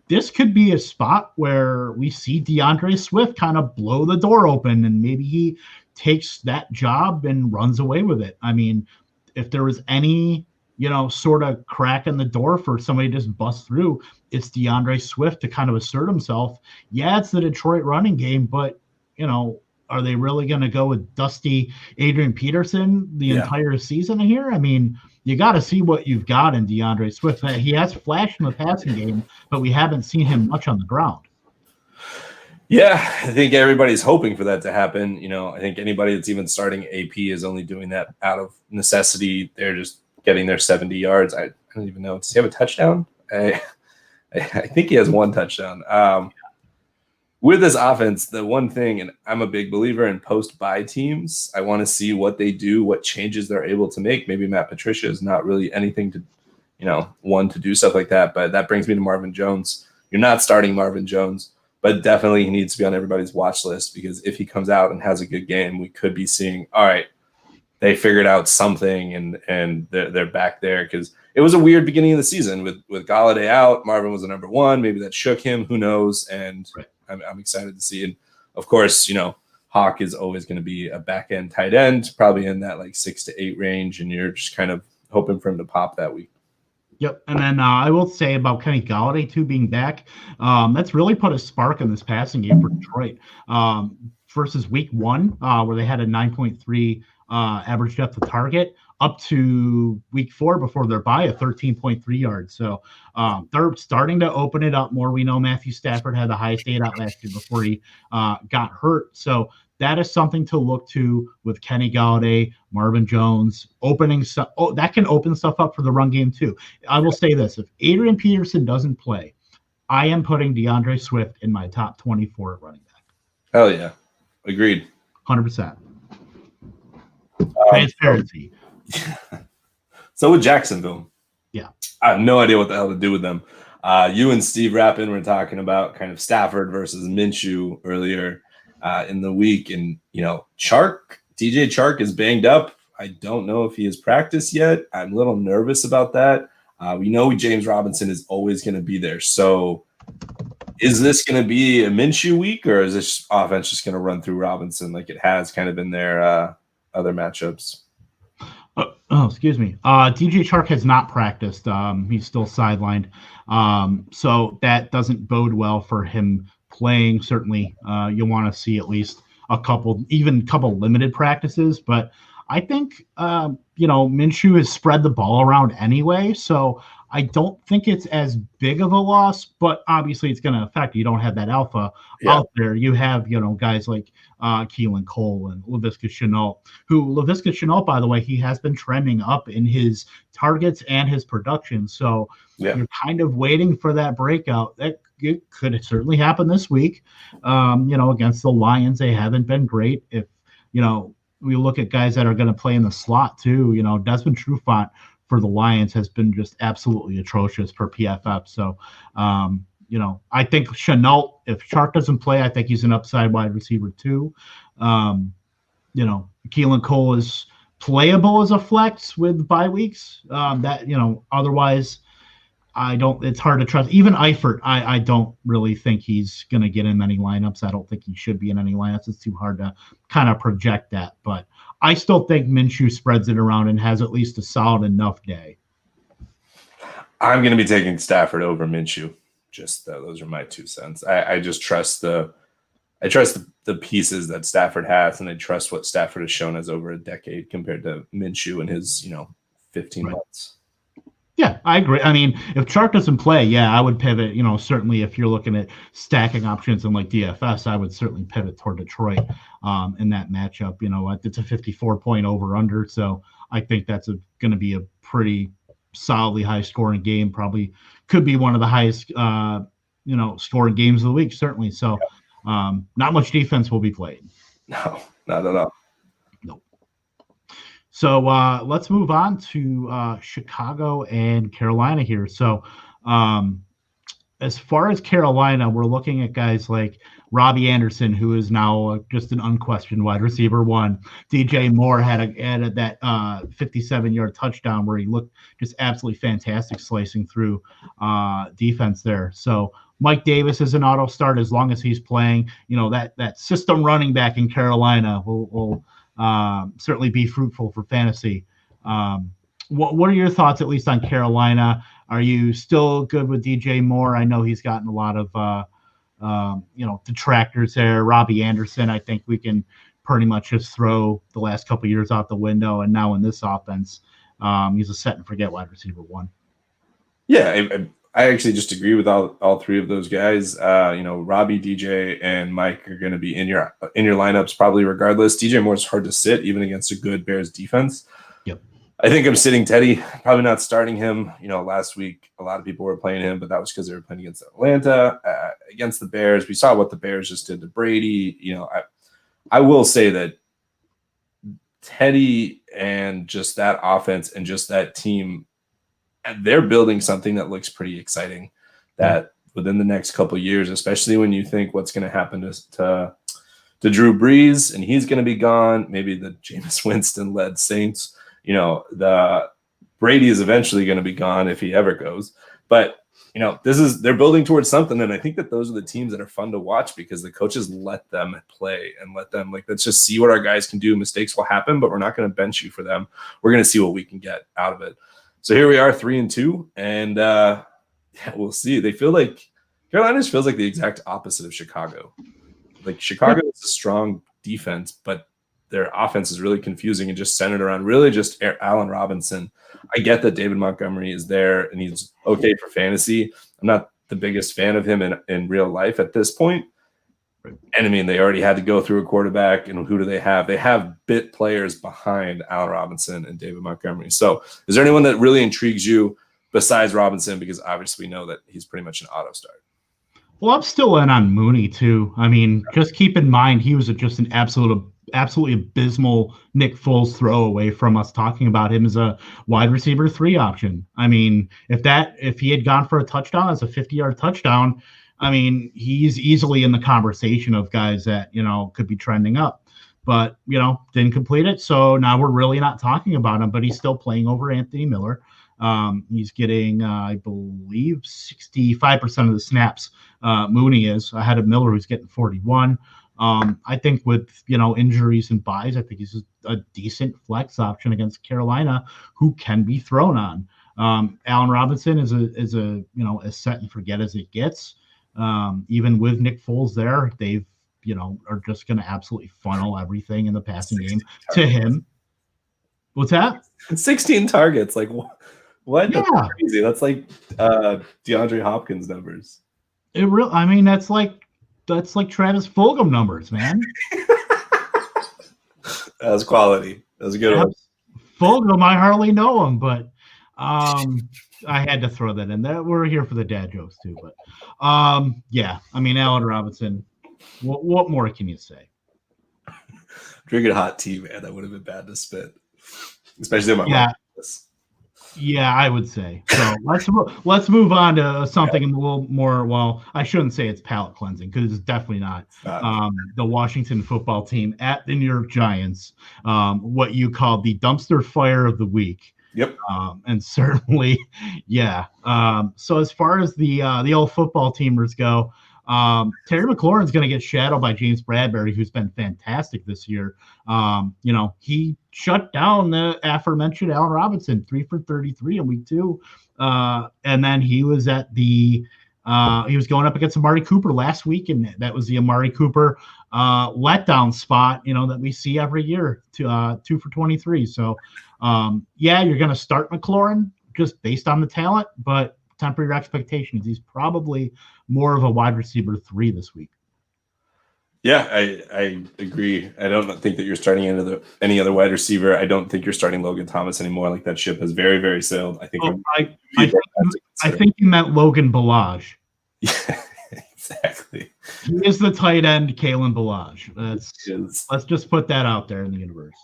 this could be a spot where we see DeAndre Swift kind of blow the door open, and maybe he takes that job and runs away with it. I mean, if there was any sort of crack in the door for somebody to just bust through, it's DeAndre Swift to kind of assert himself. Yeah, it's the Detroit running game, but are they really going to go with dusty Adrian Peterson the entire season here? I mean, you got to see what you've got in DeAndre Swift. He has flashed in the passing game, but we haven't seen him much on the ground. Yeah, I think everybody's hoping for that to happen. I think anybody that's even starting AP is only doing that out of necessity. They're just getting their 70 yards. I don't even know. Does he have a touchdown? I think he has one touchdown. With this offense, the one thing, and I'm a big believer in post-bye teams, I want to see what they do, what changes they're able to make. Maybe Matt Patricia is not really anything to, one to do stuff like that, but that brings me to Marvin Jones. You're not starting Marvin Jones, but definitely he needs to be on everybody's watch list, because if he comes out and has a good game, we could be seeing, all right, they figured out something and they're back there, because it was a weird beginning of the season with Golladay out. Marvin was the number one. Maybe that shook him. Who knows? And right. I'm excited to see. And of course, Hawk is always going to be a back end tight end, probably in that like 6 to 8 range. And you're just kind of hoping for him to pop that week. Yep. And then I will say about Kenny Golladay too being back. That's really put a spark in this passing game for Detroit versus week 1, where they had a 9.3 average depth of target, up to week 4 before their bye at 13.3 yards. So they're starting to open it up more. We know Matthew Stafford had the highest data last year before he got hurt. So that is something to look to with Kenny Golladay, Marvin Jones, opening stuff. Oh, that can open stuff up for the run game too. I will say this: if Adrian Peterson doesn't play, I am putting DeAndre Swift in my top 24 running back. Hell yeah. Agreed. 100%. Transparency. So with Jacksonville, yeah, I have no idea what the hell to do with them. You and Steve Rappin were talking about kind of Stafford versus Minshew earlier in the week, and DJ Chark is banged up. I don't know if he has practiced yet. I'm a little nervous about that. We know James Robinson is always going to be there. So is this going to be a Minshew week, or is this offense just going to run through Robinson like it has kind of in their other matchups? Excuse me. DJ Chark has not practiced. He's still sidelined. So that doesn't bode well for him playing. Certainly, you want to see at least a couple limited practices. But I think, Minshew has spread the ball around anyway. So I don't think it's as big of a loss, but obviously it's going to affect you. You don't have that alpha out there. You have, guys like Keelan Cole and Laviska Shenault, by the way, he has been trending up in his targets and his production. So you're kind of waiting for that breakout. That it could certainly happen this week. Against the Lions, they haven't been great. If, we look at guys that are going to play in the slot too, Desmond Trufant for the Lions has been just absolutely atrocious per PFF. So, I think Shenault, if Chark doesn't play, I think he's an upside wide receiver too. Keelan Cole is playable as a flex with bye weeks. Otherwise, it's hard to trust. Even Eifert, I don't really think he's going to get in many lineups. I don't think he should be in any lineups. It's too hard to kind of project that. But I still think Minshew spreads it around and has at least a solid enough day. I'm going to be taking Stafford over Minshew. Just those are my 2 cents. I just trust the pieces that Stafford has, and I trust what Stafford has shown as over a decade compared to Minshew in his 15 months. Yeah, I agree. I mean, if Chark doesn't play, I would pivot. Certainly if you're looking at stacking options in like DFS, I would certainly pivot toward Detroit in that matchup. It's a 54-point over/under, so I think that's going to be a pretty solidly high-scoring game. Probably could be one of the highest, scoring games of the week, certainly. So not much defense will be played. No, not at all. So let's move on to Chicago and Carolina here. So as far as Carolina, we're looking at guys like Robbie Anderson, who is now just an unquestioned wide receiver one. DJ Moore had that 57-yard touchdown where he looked just absolutely fantastic slicing through defense there. So Mike Davis is an auto start as long as he's playing. That system running back in Carolina will certainly be fruitful for fantasy. What are your thoughts, at least on Carolina? Are you still good with DJ Moore? I know he's gotten a lot of detractors there. Robbie Anderson, I think we can pretty much just throw the last couple of years out the window. And now in this offense, he's a set and forget wide receiver one. Yeah, I actually just agree with all three of those guys. Robbie, DJ, and Mike are going to be in your lineups probably regardless. DJ Moore's hard to sit even against a good Bears defense. Yep. I think I'm sitting Teddy, probably not starting him. Last week a lot of people were playing him, but that was because they were playing against Atlanta. Against the Bears, we saw what the Bears just did to Brady. I will say that Teddy and just that offense and just that team, and they're building something that looks pretty exciting. That within the next couple of years, especially when you think what's going to happen to Drew Brees, and he's going to be gone. Maybe the Jameis Winston-led Saints. The Brady is eventually going to be gone if he ever goes. But they're building towards something, and I think that those are the teams that are fun to watch because the coaches let them play and let them let's just see what our guys can do. Mistakes will happen, but we're not going to bench you for them. We're going to see what we can get out of it. So here we are, 3-2, and we'll see. They feel like Carolina feels like the exact opposite of Chicago. Like Chicago is a strong defense, but their offense is really confusing and just centered around really just Allen Robinson. I get that David Montgomery is there and he's okay for fantasy. I'm not the biggest fan of him in real life at this point. And I mean, they already had to go through a quarterback, and who do they have? They have bit players behind Allen Robinson and David Montgomery. So is there anyone that really intrigues you besides Robinson? Because obviously we know that he's pretty much an auto start. Well, I'm still in on Mooney too. I mean, just keep in mind, he was just an absolutely abysmal Nick Foles throwaway from us talking about him as a wide receiver 3 option. I mean, if he had gone for a touchdown as a 50-yard touchdown, I mean, he's easily in the conversation of guys that, could be trending up, but, didn't complete it. So now we're really not talking about him, but he's still playing over Anthony Miller. He's getting, I believe, 65% of the snaps. Mooney is ahead of Miller, who's getting 41. I think with, injuries and buys, I think he's a decent flex option against Carolina who can be thrown on. Allen Robinson is a as set and forget as it gets. Even with Nick Foles there, they've, are just going to absolutely funnel everything in the passing game to him. What's that? 16 targets. Like, what? Yeah. That's crazy. That's like DeAndre Hopkins numbers. I mean, that's like Travis Fulgham numbers, man. That was quality. That was a good one. Fulgham, I hardly know him, but I had to throw that in. That we're here for the dad jokes too, but yeah. I mean, Allen Robinson. What more can you say? Drinking hot tea, man. That would have been bad to spit, especially on my mom. Yeah, I would say. So let's move on to something a little more. Well, I shouldn't say it's palate cleansing because it's definitely not. The Washington football team at the New York Giants, what you call the dumpster fire of the week. Yep. And certainly, yeah. So as far as the old football teamers go, Terry McLaurin's going to get shadowed by James Bradberry, who's been fantastic this year. He shut down the aforementioned Allen Robinson, 3 for 33 in week 2. And then he was at he was going up against Amari Cooper last week, and that was the Amari Cooper letdown spot, that we see every year, 2 for 23. So, yeah, you're going to start McLaurin just based on the talent, but temper your expectations. He's probably more of a wide receiver 3 this week. Yeah, I agree. I don't think that you're starting any other wide receiver. I don't think you're starting Logan Thomas anymore. Like, that ship has very, very sailed. I think. I think you meant Logan Ballage. Yeah, exactly. He is the tight end, Kalen Ballage. Let's just put that out there in the universe.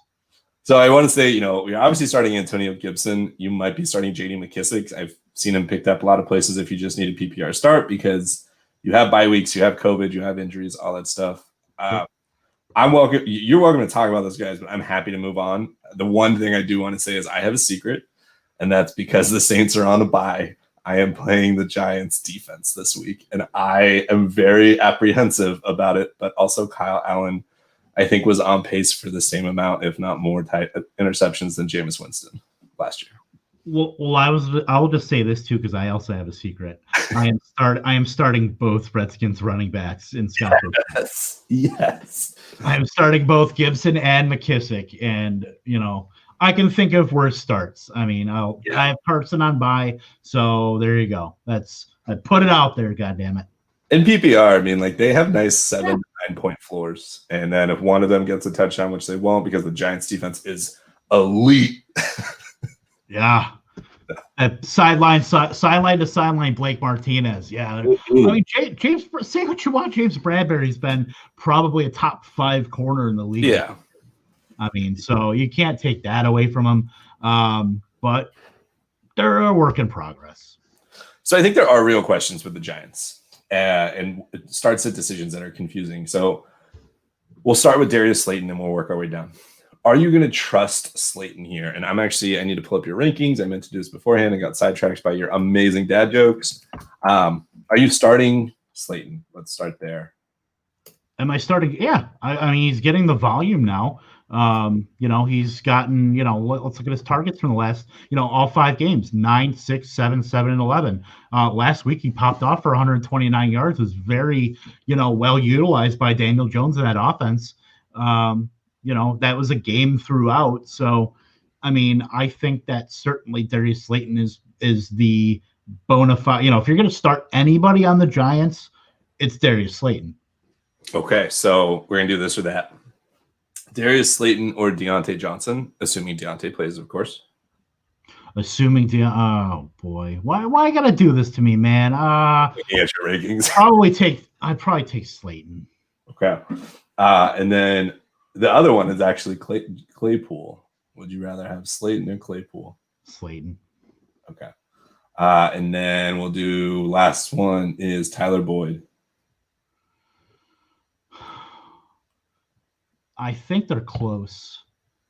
So I want to say, you're obviously starting Antonio Gibson. You might be starting J.D. McKissic. I've seen him picked up a lot of places if you just need a PPR start because you have bye weeks, you have COVID, you have injuries, all that stuff. You're welcome to talk about those guys, but I'm happy to move on. The one thing I do want to say is I have a secret, and that's because the Saints are on a bye. I am playing the Giants defense this week, and I am very apprehensive about it, but also Kyle Allen, I think, was on pace for the same amount, if not more, interceptions than Jameis Winston last year. Well, I will just say this too, because I also have a secret. I am starting both Redskins running backs in Scott. Yes. I am starting both Gibson and McKissic, and I can think of worse starts. I mean, I have Carson on bye, so there you go. I put it out there. God damn it. In PPR, I mean, like, they have nice 7 to 9 point floors, and then if one of them gets a touchdown, which they won't because the Giants defense is elite. Yeah. Sideline to sideline, Blake Martinez. Yeah. Mm-hmm. I mean, James, say what you want. James Bradberry's been probably a top 5 corner in the league. Yeah. I mean, so you can't take that away from him. But they're a work in progress. So I think there are real questions with the Giants and starts at decisions that are confusing. So we'll start with Darius Slayton and we'll work our way down. Are you going to trust Slayton here? And I need to pull up your rankings. I meant to do this beforehand. I got sidetracked by your amazing dad jokes. Are you starting Slayton? Let's start there. Am I starting? Yeah. I mean, he's getting the volume now. He's gotten, let's look at his targets from the last, all 5 games, 9, 6, 7, 7, and 11. Last week he popped off for 129 yards. Was very, well utilized by Daniel Jones in that offense. That was a game throughout. So, I mean, I think that certainly Darius Slayton is the bona fide, if you're going to start anybody on the Giants, it's Darius Slayton. Okay. So we're going to do this or that. Darius Slayton or Deontay Johnson, assuming Deontay plays, of course. Oh boy. Why you gotta do this to me, man? Looking at your rankings. I'd probably take Slayton. Okay. And then the other one is actually Claypool. Would you rather have Slayton or Claypool? Slayton. Okay. And then we'll do last one is Tyler Boyd. I think they're close.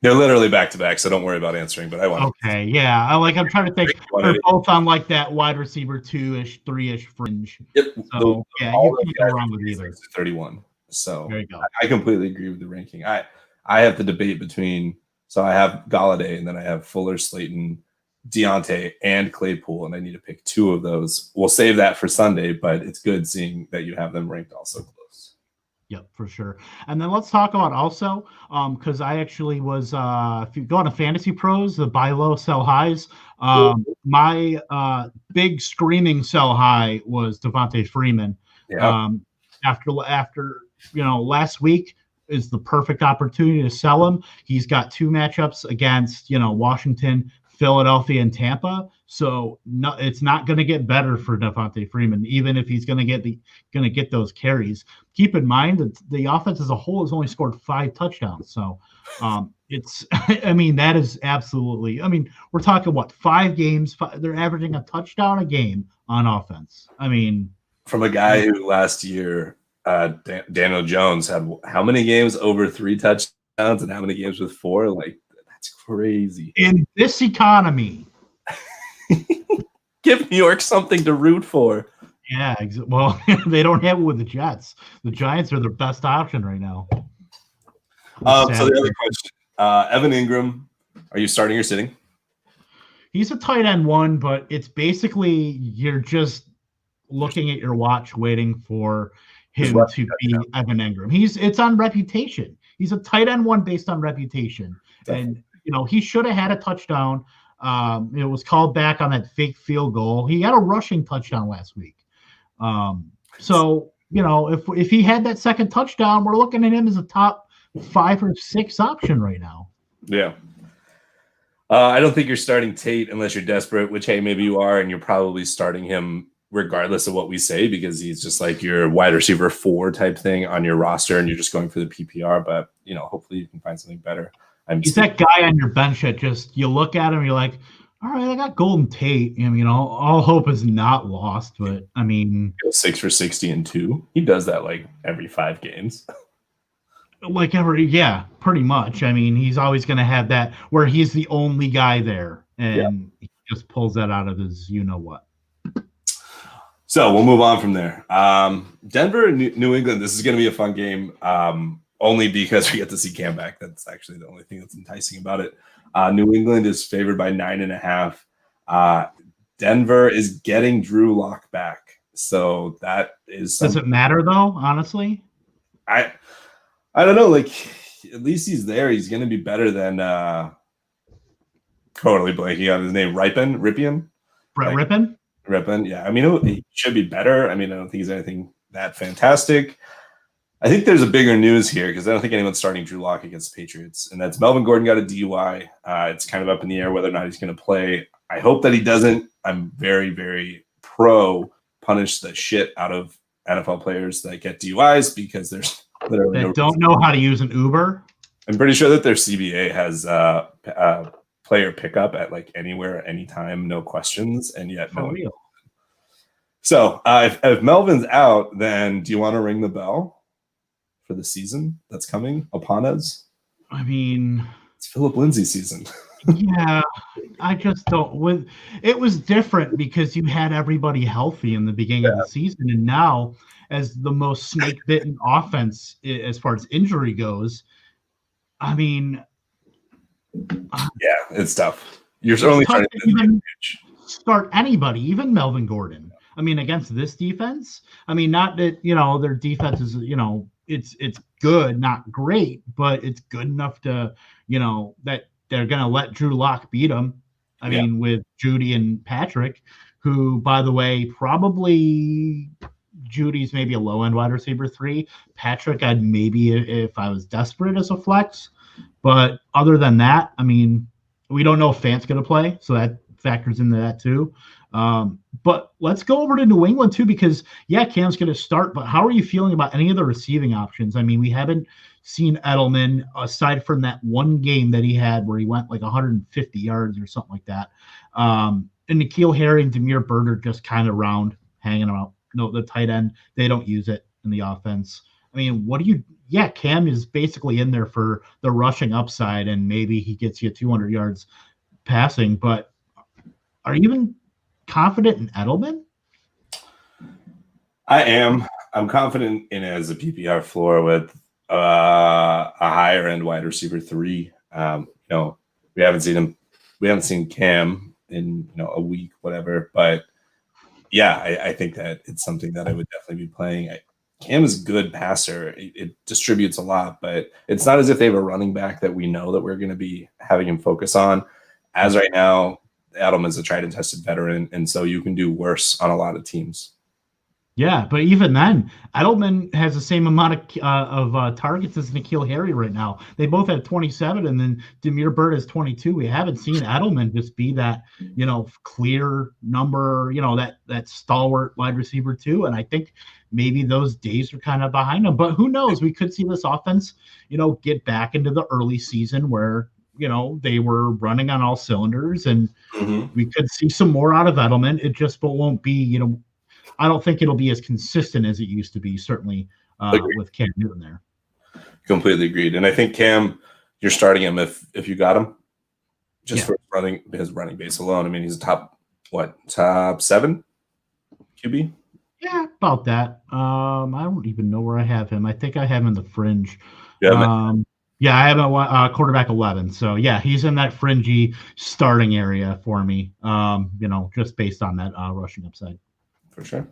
They're literally back to back, so don't worry about answering. But I want. Okay, yeah. I'm trying to think. They're both on like that wide receiver 2-ish, 3-ish fringe. Yep. So yeah, you can't go wrong with either. 31. So there you go. I completely agree with the ranking. I have to debate between. So I have Galladay, and then I have Fuller, Slayton, Deontay and Claypool, and I need to pick two of those. We'll save that for Sunday, but it's good seeing that you have them ranked also close. Yep, for sure. And then let's talk about also, because I actually was, if you go on to Fantasy Pros, the buy low, sell highs. My big screaming sell high was Devontae Freeman. Yeah. After last week is the perfect opportunity to sell him. He's got two matchups against Washington, Philadelphia, and Tampa. So no, it's not going to get better for Devontae Freeman, even if he's going to get those carries. Keep in mind that the offense as a whole has only scored 5 touchdowns. So it's, I mean, that is absolutely, I mean, we're talking 5 games. They're averaging a touchdown a game on offense. I mean, from a guy who last year, Daniel Jones had how many games over 3 touchdowns and how many games with 4? Like, that's crazy. In this economy. Give New York something to root for. Yeah, well, they don't have it with the Jets. The Giants are their best option right now. So the other question, Evan Ingram, are you starting or sitting? He's a tight end 1, but it's basically you're just looking at your watch waiting for him to be Evan Ingram. It's on reputation. He's a tight end 1 based on reputation. Definitely. And he should have had a touchdown. It was called back on that fake field goal. He had a rushing touchdown last week. So if he had that second touchdown, we're looking at him as a top 5 or 6 option right now. Yeah. I don't think you're starting Tate unless you're desperate, which, hey, maybe you are, and you're probably starting him regardless of what we say because he's just like your wide receiver 4 type thing on your roster, and you're just going for the PPR. But, hopefully you can find something better. He's that guy on your bench that just you look at him, you're like, all right, I got Golden Tate. All hope is not lost. But, 6 for 60 and 2. He does that like every 5 games. Pretty much. He's always going to have that where he's the only guy there, and he just pulls that out of his what. So we'll move on from there. Denver and New England, this is going to be a fun game only because we get to see Cam back. That's actually the only thing that's enticing about it. New England is favored by 9.5. Denver is getting Drew Lock back. So that is Does it matter, though, honestly? I don't know. Like, at least he's there. He's going to be better than totally blanking on his name. Ripien? Brett Rypien? Rypien, yeah. He should be better. I don't think he's anything that fantastic. I think there's a bigger news here because I don't think anyone's starting Drew Lock against the Patriots, and that's Melvin Gordon got a DUI. It's kind of up in the air whether or not he's going to play. I hope that he doesn't. I'm very, very pro punish the shit out of NFL players that get DUIs because there's literally don't know how to use an Uber. I'm pretty sure that their CBA has player pickup at like anywhere, anytime, no questions, and yet no. Real. So if Melvin's out, then do you want to ring the bell for the season that's coming upon us? It's Philip Lindsay season. Yeah, I just don't. It was different because you had everybody healthy in the beginning of the season, and now as the most snake-bitten offense as far as injury goes, it's tough. You're only trying to start anybody, even Melvin Gordon. Against this defense, not that their defense is it's good, not great, but it's good enough to that they're gonna let Drew Lock beat them. With Judy and Patrick, who, by the way, probably Judy's maybe a low end wide receiver 3. Patrick, I'd maybe if I was desperate as a flex, but other than that, we don't know if Fant's gonna play, so that factors into that too. But let's go over to New England too, because Cam's going to start, but how are you feeling about any of the receiving options? We haven't seen Edelman aside from that one game that he had where he went like 150 yards or something like that. And N'Keal Harry and Damiere Byrd are just kind of around, hanging out. No, the tight end, they don't use it in the offense. Cam is basically in there for the rushing upside, and maybe he gets you 200 yards passing, but are you even confident in Edelman? I am. I'm confident in it as a PPR floor with a higher end wide receiver 3. We haven't seen him. We haven't seen Cam in a week, whatever. But yeah, I think that it's something that I would definitely be playing. Cam is a good passer. It distributes a lot, but it's not as if they have a running back that we know that we're going to be having him focus on. As right now, Edelman's a tried and tested veteran, and so you can do worse on a lot of teams. Yeah, but even then, Edelman has the same amount of targets as N'Keal Harry right now. They both have 27, and then Damiere Byrd has 22. We haven't seen Edelman just be that, clear number, that stalwart wide receiver too. And I think maybe those days are kind of behind him. But who knows? We could see this offense, get back into the early season where they were running on all cylinders, and we could see some more out of Edelman. It just won't be, I don't think it'll be as consistent as it used to be, certainly with Cam Newton there. Completely agreed. And I think Cam, you're starting him if you got him, just for his running base alone. I mean, he's a top 7 QB? Yeah, about that. I don't even know where I have him. I think I have him in the fringe. Yeah, I have a quarterback 11. So, yeah, he's in that fringy starting area for me, just based on that rushing upside. For sure.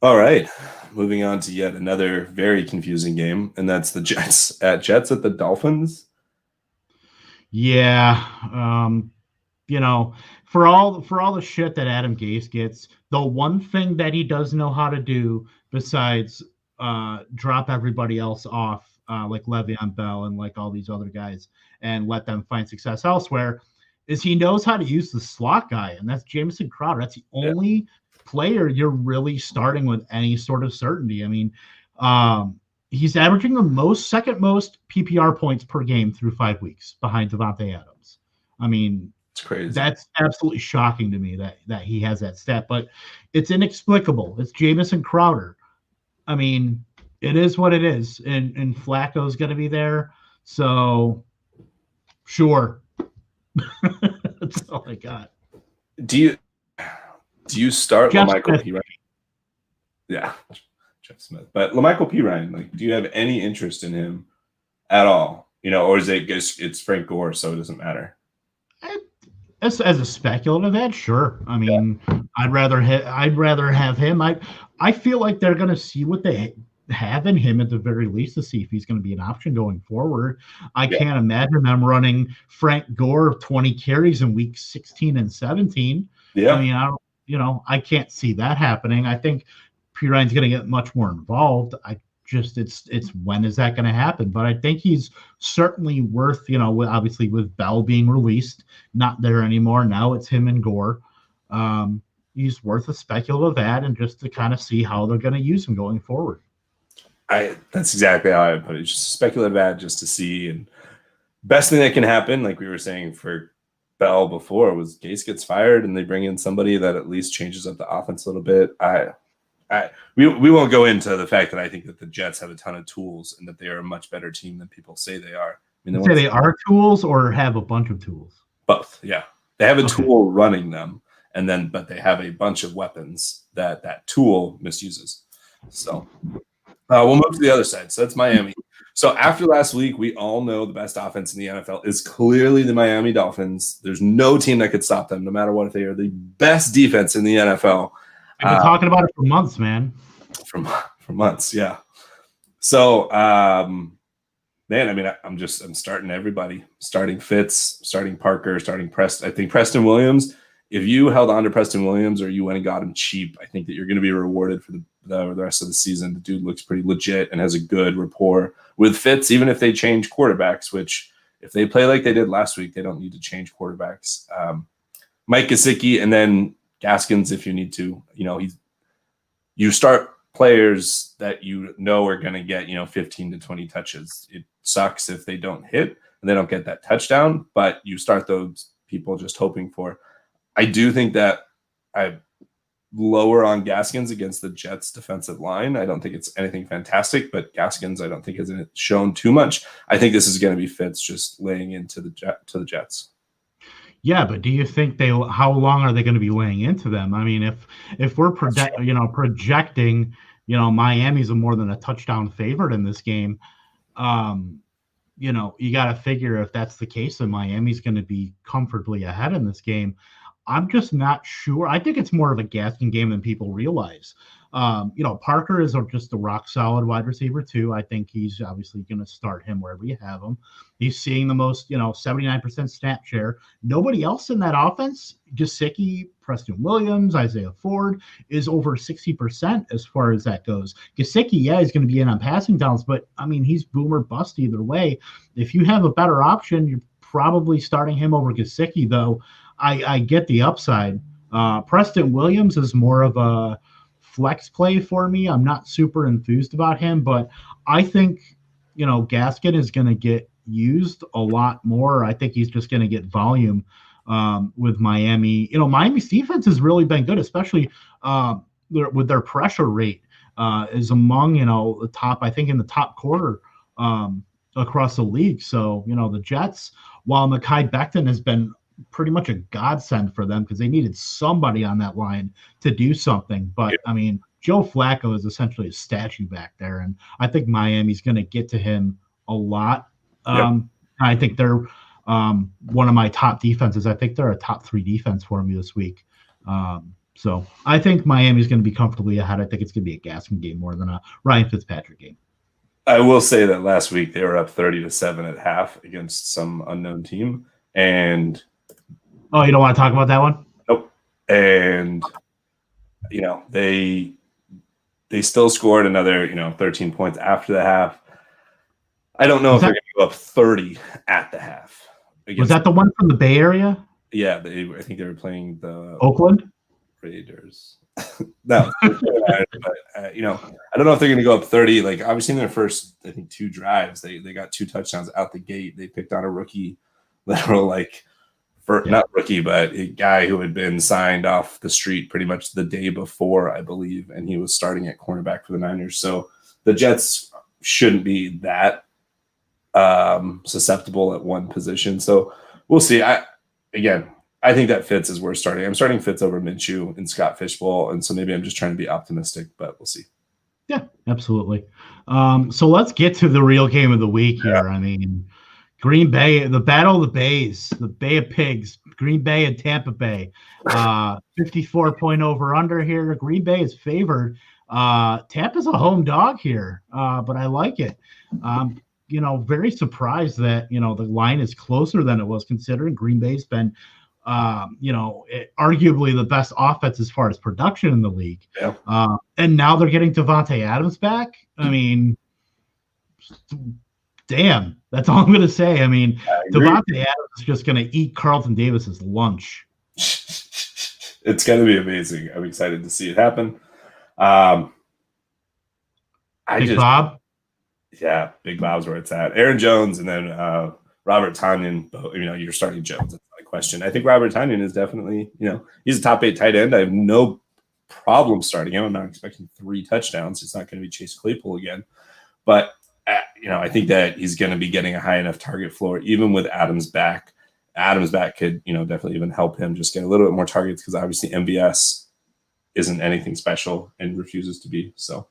All right. Moving on to yet another very confusing game, and that's the Jets at the Dolphins. Yeah. For all the shit that Adam Gase gets, the one thing that he does know how to do besides drop everybody else off, like Le'Veon Bell and like all these other guys, and let them find success elsewhere, is he knows how to use the slot guy, and that's Jamison Crowder. That's the only player you're really starting with any sort of certainty. I mean, he's averaging the second most PPR points per game through 5 weeks behind Devontae Adams. I mean, it's crazy. That's absolutely shocking to me that he has that stat, but it's inexplicable. It's Jamison Crowder. I mean, it is what it is, and Flacco's going to be there, so sure. That's all I got. Do you start LaMichael P. Ryan? Yeah, Jeff Smith. But LaMichael P. Ryan, do you have any interest in him at all? Or is it's Frank Gore, so it doesn't matter? As a speculative edge, sure. I mean, I'd rather have him. I feel like they're going to see what they have in him at the very least to see if he's going to be an option going forward. I can't imagine them running Frank Gore 20 carries in week 16 and 17. Yeah. I mean, I can't see that happening. I think P. Ryan's going to get much more involved. It's when is that going to happen? But I think he's certainly worth, obviously with Bell being released, not there anymore. Now it's him and Gore. He's worth a speculative ad, and just to kind of see how they're going to use him going forward. That's exactly how I would put it. Just a speculative ad just to see. And best thing that can happen, like we were saying for Bell before, was Gase gets fired and they bring in somebody that at least changes up the offense a little bit. We won't go into the fact that I think that the Jets have a ton of tools and that they are a much better team than people say they are. I mean, they are tools or have a bunch of tools? Both, yeah. They have a tool running them, but they have a bunch of weapons that tool misuses. So we'll move to the other side. So that's Miami. So after last week, we all know the best offense in the NFL is clearly the Miami Dolphins. There's no team that could stop them, no matter what. If they are the best defense in the NFL. I've been talking about it for months, man. For months, yeah. So, man, I mean, I'm starting everybody. Starting Fitz, starting Parker, starting Preston. I think Preston Williams, if you held on to Preston Williams or you went and got him cheap, I think that you're going to be rewarded for the rest of the season. The dude looks pretty legit and has a good rapport with Fitz, even if they change quarterbacks, which if they play like they did last week, they don't need to change quarterbacks. Mike Gesicki and then Gaskins, if you need to, you start players that are going to get 15 to 20 touches. It sucks if they don't hit and they don't get that touchdown, but you start those people just hoping for. I do think that I lower on Gaskins against the Jets defensive line. I don't think it's anything fantastic, but Gaskins I don't think has shown too much. I think this is going to be Fitz just laying into the Jets. Yeah, but do you think how long are they going to be laying into them? I mean, if we're projecting, Miami's a more than a touchdown favorite in this game, you got to figure if that's the case, then Miami's going to be comfortably ahead in this game. I'm just not sure. I think it's more of a Gaskin game than people realize. Parker is just a rock solid wide receiver too. I think he's obviously going to start him wherever you have him. He's seeing the most, 79% snap share. Nobody else in that offense, Gesicki, Preston Williams, Isaiah Ford, is over 60% as far as that goes. Gesicki, yeah, he's going to be in on passing downs, but I mean, he's boom or bust either way. If you have a better option, you're probably starting him over Gesicki, though. I get the upside. Preston Williams is more of a flex play for me. I'm not super enthused about him, but I think, Gaskin is going to get used a lot more. I think he's just going to get volume with Miami. Miami's defense has really been good, especially with their pressure rate is among, the top, I think in the top quarter across the league. So, the Jets, while Mekhi Becton has been pretty much a godsend for them because they needed somebody on that line to do something. But, I mean, Joe Flacco is essentially a statue back there, and I think Miami's going to get to him a lot. I think they're one of my top defenses. I think they're a top 3 defense for me this week. So I think Miami's going to be comfortably ahead. I think it's going to be a Gaskin game more than a Ryan Fitzpatrick game. I will say that last week they were up 30-7 at half against some unknown team, and oh, you don't want to talk about that one? Nope. And they still scored another 13 points after the half. I don't know if they're going to go up 30 at the half. Was that the one from the Bay Area? Yeah, I think they were playing the Oakland Raiders. No, but I don't know if they're going to go up 30. Like obviously in their first, I think 2 drives, they got 2 touchdowns out the gate. They picked on a rookie, not rookie, but a guy who had been signed off the street pretty much the day before, I believe, and he was starting at cornerback for the Niners. So the Jets shouldn't be that susceptible at one position. So we'll see. I think that Fitz is worth starting. I'm starting Fitz over Minshew and Scott Fishbowl, and so maybe I'm just trying to be optimistic, but we'll see. Yeah, absolutely. So let's get to the real game of the week here. I mean, Green Bay, the Battle of the Bays, the Bay of Pigs, Green Bay and Tampa Bay. 54-point over-under here. Green Bay is favored. Tampa's a home dog here, but I like it. Very surprised that, the line is closer than it was, considering Green Bay's been, arguably the best offense as far as production in the league. Yeah. And now they're getting Davante Adams back. I mean, damn, that's all I'm going to say. I mean, Davante Adams is just going to eat Carlton Davis's lunch. It's going to be amazing. I'm excited to see it happen. Big Bob? Yeah, Big Bob's where it's at. Aaron Jones and then Robert Tonyan. You're starting Jones. That's not a question. I think Robert Tonyan is definitely, he's a top 8 tight end. I have no problem starting him. I'm not expecting 3 touchdowns. It's not going to be Chase Claypool again. But I think that he's going to be getting a high enough target floor, even with Adams back. Adams back could, definitely even help him just get a little bit more targets because obviously MVS isn't anything special and refuses to be. So,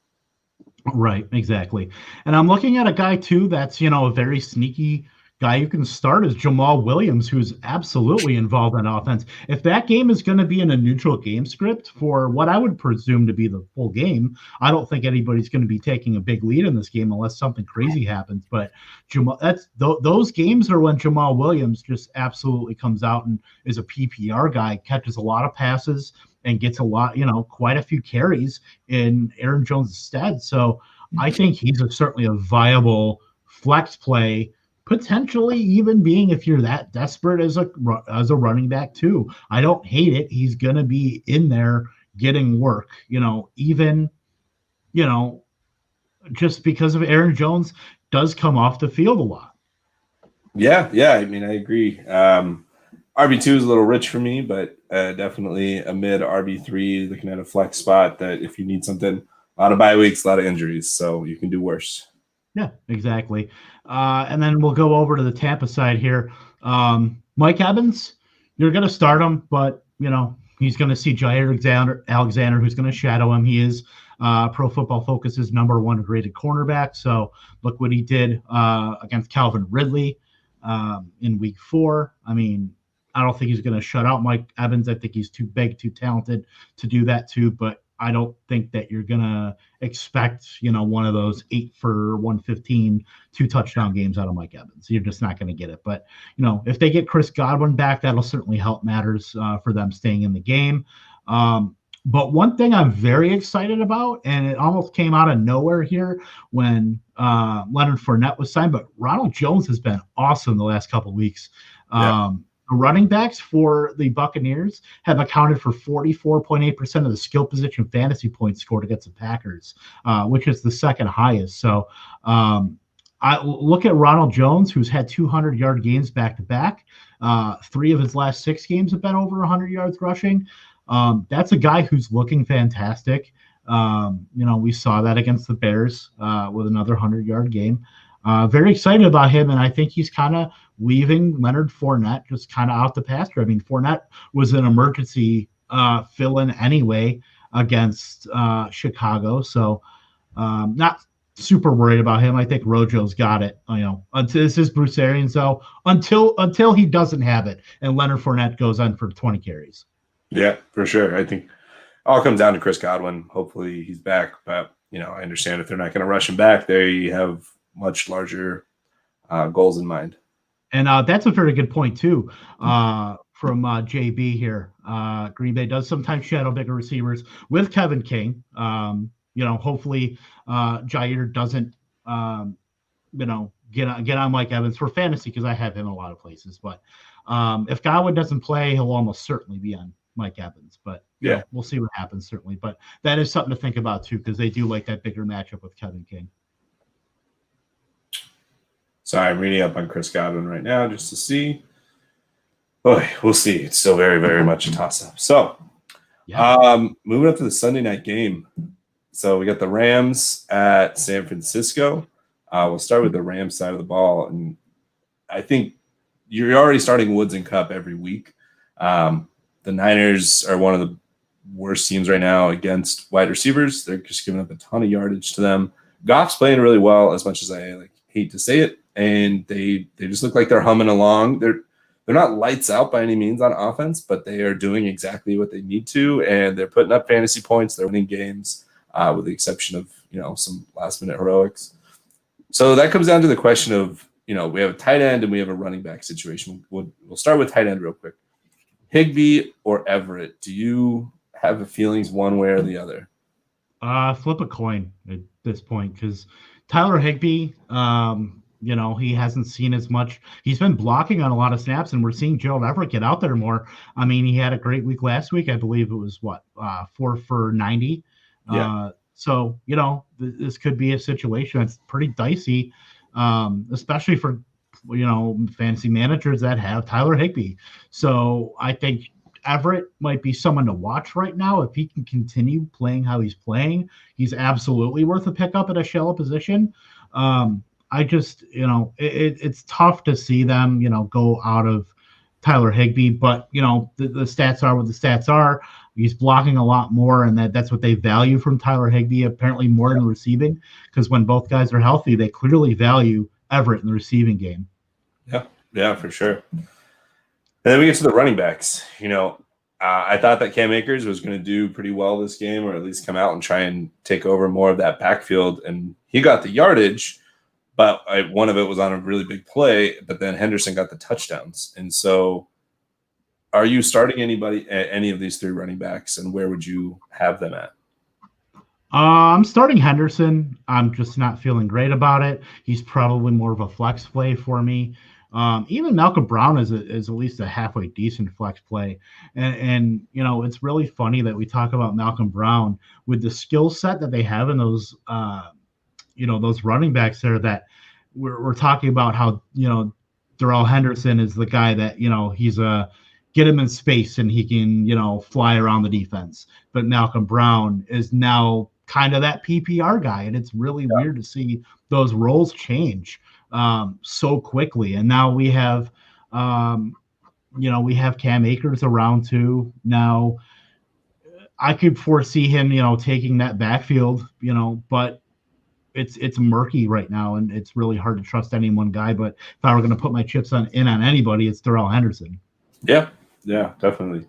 right, exactly. And I'm looking at a guy too that's a very sneaky guy you can start is Jamal Williams, who's absolutely involved in offense. If that game is going to be in a neutral game script for what I would presume to be the full game, I don't think anybody's going to be taking a big lead in this game unless something crazy happens. But those games are when Jamal Williams just absolutely comes out and is a PPR guy, catches a lot of passes and gets a lot, quite a few carries in Aaron Jones' stead. So I think he's certainly a viable flex play, potentially even being if you're that desperate as a running back too. I don't hate it. He's going to be in there getting work, even, just because of Aaron Jones does come off the field a lot. Yeah. I mean, I agree. RB2 is a little rich for me, but definitely a mid RB3, looking at a flex spot that if you need something, a lot of bye weeks, a lot of injuries, so you can do worse. Yeah, exactly. And then we'll go over to the Tampa side here. Mike Evans, you're going to start him, but, he's going to see Jair Alexander, who's going to shadow him. He is Pro Football Focus's #1 graded cornerback. So look what he did against Calvin Ridley in week 4. I mean, I don't think he's going to shut out Mike Evans. I think he's too big, too talented to do that too. But I don't think that you're going to expect, one of those 8 for 115, 2 touchdown games out of Mike Evans. You're just not going to get it. But, if they get Chris Godwin back, that'll certainly help matters for them staying in the game. But one thing I'm very excited about, and it almost came out of nowhere here when Leonard Fournette was signed, but Ronald Jones has been awesome the last couple of weeks. The running backs for the Buccaneers have accounted for 44.8% of the skill position fantasy points scored against the Packers, which is the second highest. So I look at Ronald Jones, who's had 200-yard games back-to-back. 3 of his last 6 games have been over 100 yards rushing. That's a guy who's looking fantastic. We saw that against the Bears with another 100-yard game. Very excited about him, and I think he's kind of leaving Leonard Fournette just kind of out the pasture. I mean, Fournette was an emergency fill-in anyway against Chicago, so not super worried about him. I think Rojo's got it. This is Bruce Arians, though, until he doesn't have it, and Leonard Fournette goes on for 20 carries. Yeah, for sure. I think all comes down to Chris Godwin. Hopefully he's back, but I understand if they're not going to rush him back, they have much larger goals in mind. And that's a very good point too from JB here. Green Bay does sometimes shadow bigger receivers with Kevin King. Hopefully Jair doesn't get on Mike Evans for fantasy, because I have him in a lot of places. But if Godwin doesn't play, he'll almost certainly be on Mike Evans. But we'll see what happens, certainly. But that is something to think about too, because they do like that bigger matchup with Kevin King. Sorry, I'm reading up on Chris Godwin right now just to see. Boy, we'll see. It's still very, very much a toss-up. So, moving up to the Sunday night game. So we got the Rams at San Francisco. We'll start with the Rams side of the ball. And I think you're already starting Woods and Kupp every week. The Niners are one of the worst teams right now against wide receivers. They're just giving up a ton of yardage to them. Goff's playing really well, as much as I hate to say it. And they just look like they're humming along. They're not lights out by any means on offense, but they are doing exactly what they need to, and they're putting up fantasy points. They're winning games, with the exception of some last-minute heroics. So that comes down to the question of we have a tight end and we have a running back situation. We'll start with tight end real quick. Higbee or Everett? Do you have the feelings one way or the other? Flip a coin at this point, because Tyler Higbee, he hasn't seen as much. He's been blocking on a lot of snaps, and we're seeing Gerald Everett get out there more. I mean, he had a great week last week. I believe it was 4 for 90. Yeah. So, this could be a situation that's pretty dicey, especially for, fantasy managers that have Tyler Higbee. So I think Everett might be someone to watch right now. If he can continue playing how he's playing, he's absolutely worth a pickup at a shallow position. I just, it's tough to see them, go out of Tyler Higbee, but, the stats are what the stats are. He's blocking a lot more, and that's what they value from Tyler Higbee, apparently more than the receiving, because when both guys are healthy, they clearly value Everett in the receiving game. Yeah, for sure. And then we get to the running backs. I thought that Cam Akers was going to do pretty well this game, or at least come out and try and take over more of that backfield, and he got the yardage, but one of it was on a really big play, but then Henderson got the touchdowns. And so are you starting any of these 3 running backs, and where would you have them at? I'm starting Henderson. I'm just not feeling great about it. He's probably more of a flex play for me. Even Malcolm Brown is at least a halfway decent flex play. And it's really funny that we talk about Malcolm Brown with the skill set that they have in those those running backs there, that we're talking about how, Darrell Henderson is the guy that, he's get him in space and he can, fly around the defense. But Malcolm Brown is now kind of that PPR guy. And it's really weird to see those roles change so quickly. And now we have, we have Cam Akers around too. Now, I could foresee him, taking that backfield, but it's murky right now, and it's really hard to trust any one guy. But if I were going to put my chips on anybody, it's Darrell Henderson. Yeah, definitely.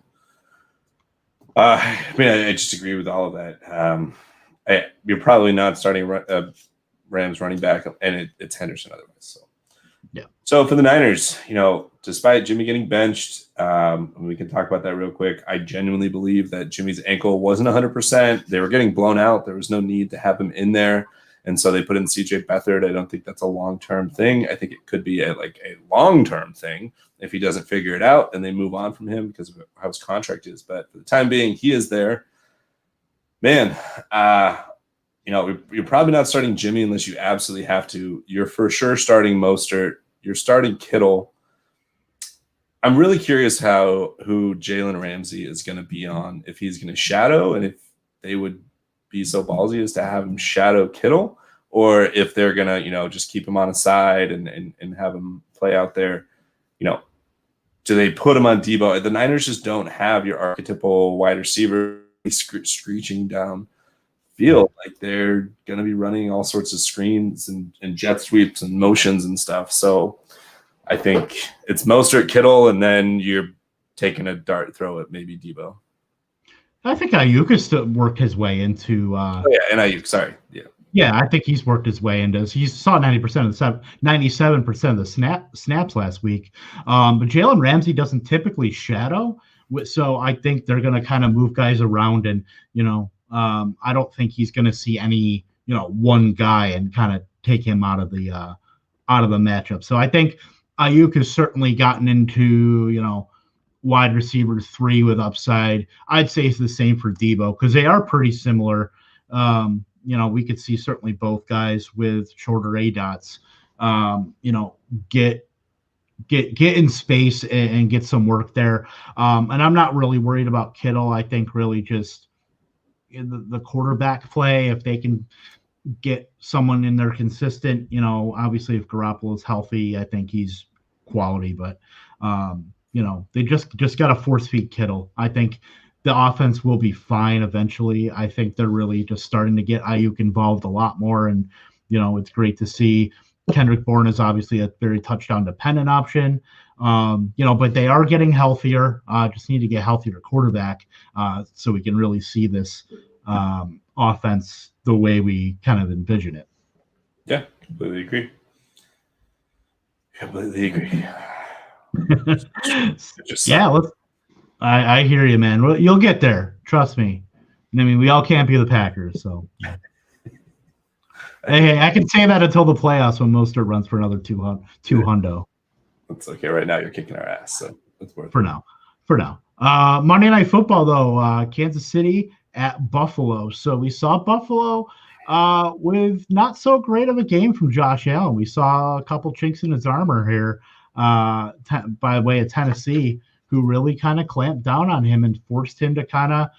I just agree with all of that. You're probably not starting Rams running back, and it's Henderson otherwise. So. Yeah. So for the Niners, despite Jimmy getting benched, we can talk about that real quick. I genuinely believe that Jimmy's ankle wasn't 100%. They were getting blown out. There was no need to have him in there. And so they put in CJ Beathard. I don't think that's a long-term thing. I think it could be a long-term thing if he doesn't figure it out and they move on from him because of how his contract is. But for the time being, he is there. Man, you're probably not starting Jimmy unless you absolutely have to. You're for sure starting Mostert. You're starting Kittle. I'm really curious who Jalen Ramsey is going to be on, if he's going to shadow, and if they would be so ballsy as to have him shadow Kittle, or if they're going to, just keep him on a side and have him play out there. Do they put him on Debo? The Niners just don't have your archetypal wide receiver screeching down field. Like, they're going to be running all sorts of screens and jet sweeps and motions and stuff. So I think it's Mostert, Kittle, and then you're taking a dart throw at maybe Debo. I think Ayuk has still worked his way into. And Ayuk, sorry, yeah. Yeah, I think he's worked his way into. He saw 97% of the snaps last week. But Jalen Ramsey doesn't typically shadow, so I think they're going to kind of move guys around, and I don't think he's going to see any one guy and kind of take him out of the matchup. So I think Ayuk has certainly gotten into wide receiver 3 with upside. I'd say it's the same for Debo because they are pretty similar. We could see certainly both guys with shorter A dots, get in space and get some work there. And I'm not really worried about Kittle. I think really just the quarterback play, if they can get someone in there consistent, obviously if Garoppolo's healthy, I think he's quality, but they just got to force feed Kittle. I think the offense will be fine eventually. I think they're really just starting to get Ayuk involved a lot more, and it's great to see. Kendrick Bourne is obviously a very touchdown dependent option, but they are getting healthier. Just need to get healthier quarterback so we can really see this offense the way we kind of envision it. Yeah, completely agree. Yeah, I hear you, man. Well, you'll get there. Trust me. I mean, we all can't be the Packers, so. Hey, I can say that until the playoffs when Mostert runs for another 200. That's okay. Right now, you're kicking our ass, so it's worth it. For now. Monday Night Football, though, Kansas City at Buffalo. So we saw Buffalo with not so great of a game from Josh Allen. We saw a couple chinks in his armor here by way of Tennessee, who really kind of clamped down on him and forced him to kind of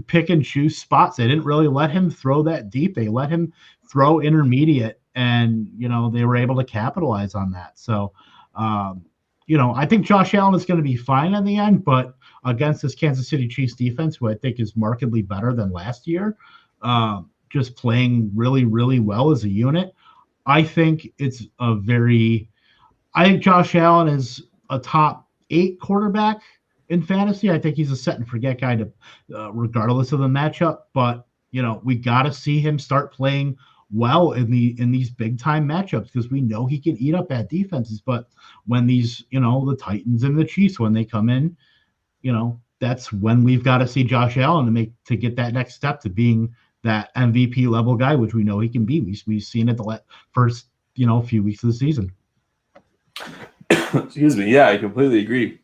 pick and choose spots. They didn't really let him throw that deep. They let him throw intermediate, and they were able to capitalize on that. So I think Josh Allen is going to be fine in the end, but against this Kansas City Chiefs defense, who I think is markedly better than last year, just playing really, really well as a unit, I think Josh Allen is a top 8 quarterback in fantasy. I think he's a set and forget guy regardless of the matchup, but we got to see him start playing well in these big time matchups, because we know he can eat up bad defenses. But when these, the Titans and the Chiefs, when they come in, that's when we've got to see Josh Allen to get that next step to being that MVP level guy, which we know he can be. We've seen it the first, few weeks of the season. Excuse me. Yeah, I completely agree.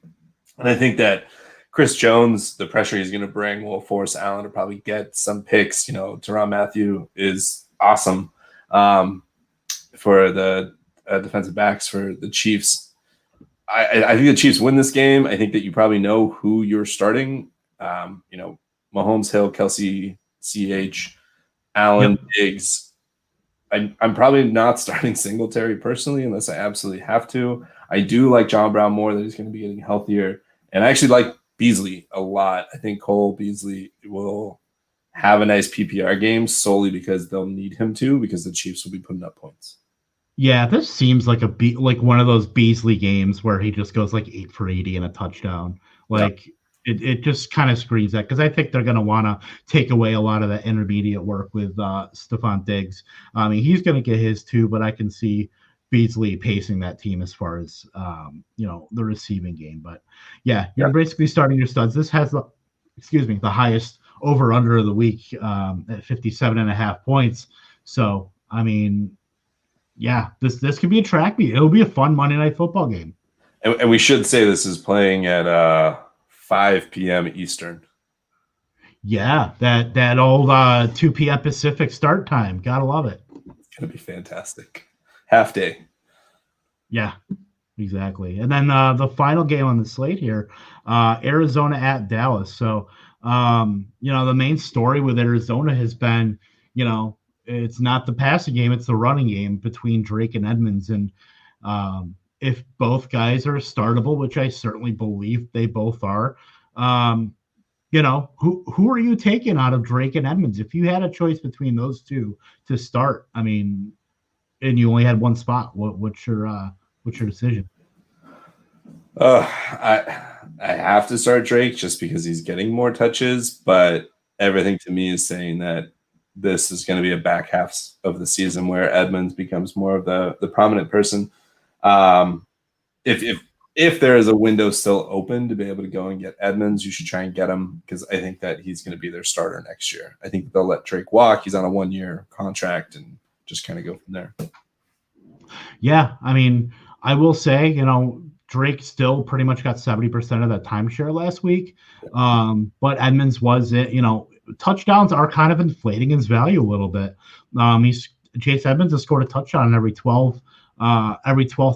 And I think that Chris Jones, the pressure he's going to bring will force Allen to probably get some picks. Tyrann Mathieu is awesome for the defensive backs for the Chiefs. I think the Chiefs win this game. I think that you probably know who you're starting. Mahomes, Hill, Kelsey, CH, Allen, Diggs. I'm probably not starting Singletary personally unless I absolutely have to. I do like John Brown more, that he's going to be getting healthier. And I actually like Beasley a lot. I think Cole Beasley will have a nice PPR game solely because they'll need him to, because the Chiefs will be putting up points. Yeah, this seems like like one of those Beasley games where he just goes like 8 for 80 and a touchdown. Like it just kind of screams that, because I think they're going to want to take away a lot of that intermediate work with Stephon Diggs. I mean, he's going to get his too, but I can see Beasley pacing that team as far as the receiving game. But yeah, you're basically starting your studs. This has the highest over under of the week at 57.5 points. So I mean, yeah, this could be a track meet. It'll be a fun Monday Night Football game. And we should say this is playing at 5 p.m. Eastern. Yeah, that old 2 p.m. Pacific start time. Gotta love it. It's gonna be fantastic. Half day. Yeah, exactly. And then the final game on the slate here, Arizona at Dallas. So the main story with Arizona has been, it's not the passing game, it's the running game between Drake and Edmonds. And if both guys are startable, which I certainly believe they both are, who are you taking out of Drake and Edmonds? If you had a choice between those two to start, I mean, and you only had one spot, what's your decision? I have to start Drake just because he's getting more touches, but everything to me is saying that this is going to be a back half of the season where Edmonds becomes more of the prominent person. If there is a window still open to be able to go and get Edmonds, you should try and get him, because I think that he's going to be their starter next year. I think they'll let Drake walk. He's on a 1-year contract and just kind of go from there. Yeah, I mean, I will say, Drake still pretty much got 70% of that timeshare last week. But Edmonds was it, touchdowns are kind of inflating his value a little bit. Chase Edmonds has scored a touchdown every 12th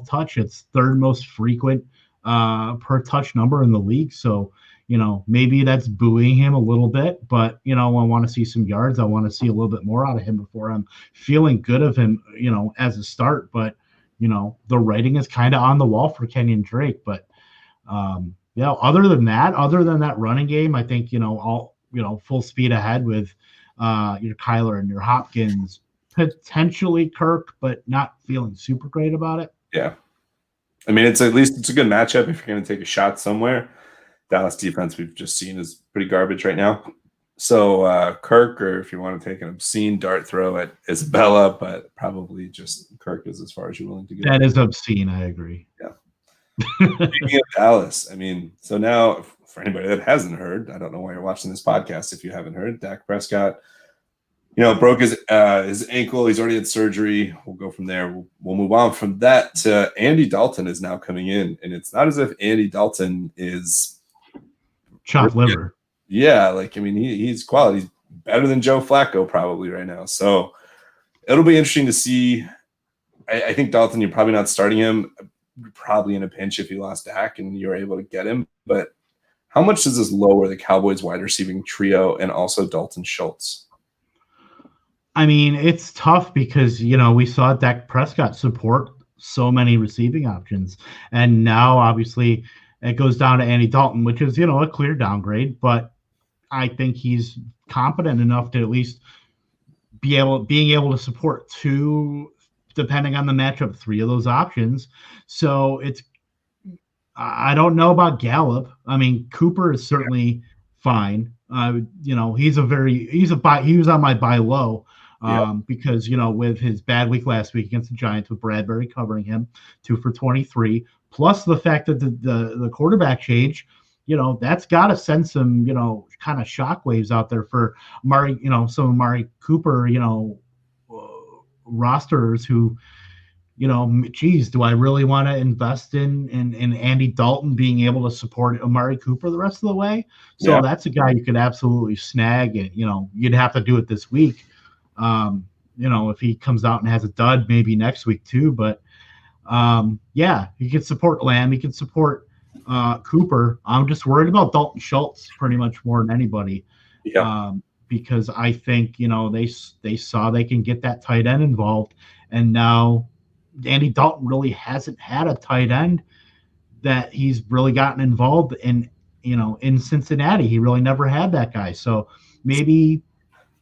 touch. It's third most frequent per touch number in the league. So, maybe that's buoying him a little bit, but, I want to see some yards. I want to see a little bit more out of him before I'm feeling good of him, as a start. But, the writing is kind of on the wall for Kenyon Drake. But, other than that running game, I think, all, full speed ahead with your Kyler and your Hopkins, potentially Kirk, but not feeling super great about it. Yeah. I mean, it's a good matchup if you're going to take a shot somewhere. Dallas defense we've just seen is pretty garbage right now. So Kirk, or if you want to take an obscene dart throw at Isabella, but probably just Kirk is as far as you're willing to go. That is obscene. I agree. Yeah. Speaking of Dallas, I mean, so now for anybody that hasn't heard, I don't know why you're watching this podcast if you haven't heard, Dak Prescott, broke his ankle. He's already had surgery. We'll go from there. We'll move on from that to Andy Dalton is now coming in, and it's not as if Andy Dalton is chopped liver. Yeah, he's quality. He's better than Joe Flacco probably right now. So it'll be interesting to see. I think Dalton, you're probably not starting him. You're probably in a pinch if you lost Dak and you're able to get him. But how much does this lower the Cowboys wide receiving trio and also Dalton Schultz? I mean, it's tough because, we saw Dak Prescott support so many receiving options. And now, obviously, it goes down to Andy Dalton, which is, a clear downgrade. But I think he's competent enough to at least being able to support two, depending on the matchup, 3 of those options. So I don't know about Gallup. I mean, Cooper is certainly fine. He was on my buy low. Because, with his bad week last week against the Giants with Bradbury covering him 2 for 23, plus the fact that the quarterback change, that's got to send some, kind of shockwaves out there for some of Amari Cooper, rosters who, geez, do I really want to invest in Andy Dalton being able to support Amari Cooper the rest of the way? So that's a guy you could absolutely snag, and, you'd have to do it this week. If he comes out and has a dud, maybe next week too. But he can support Lamb. He can support Cooper. I'm just worried about Dalton Schultz pretty much more than anybody. Yeah. Because I think, they saw they can get that tight end involved. And now Andy Dalton really hasn't had a tight end that he's really gotten involved in in Cincinnati. He really never had that guy. So maybe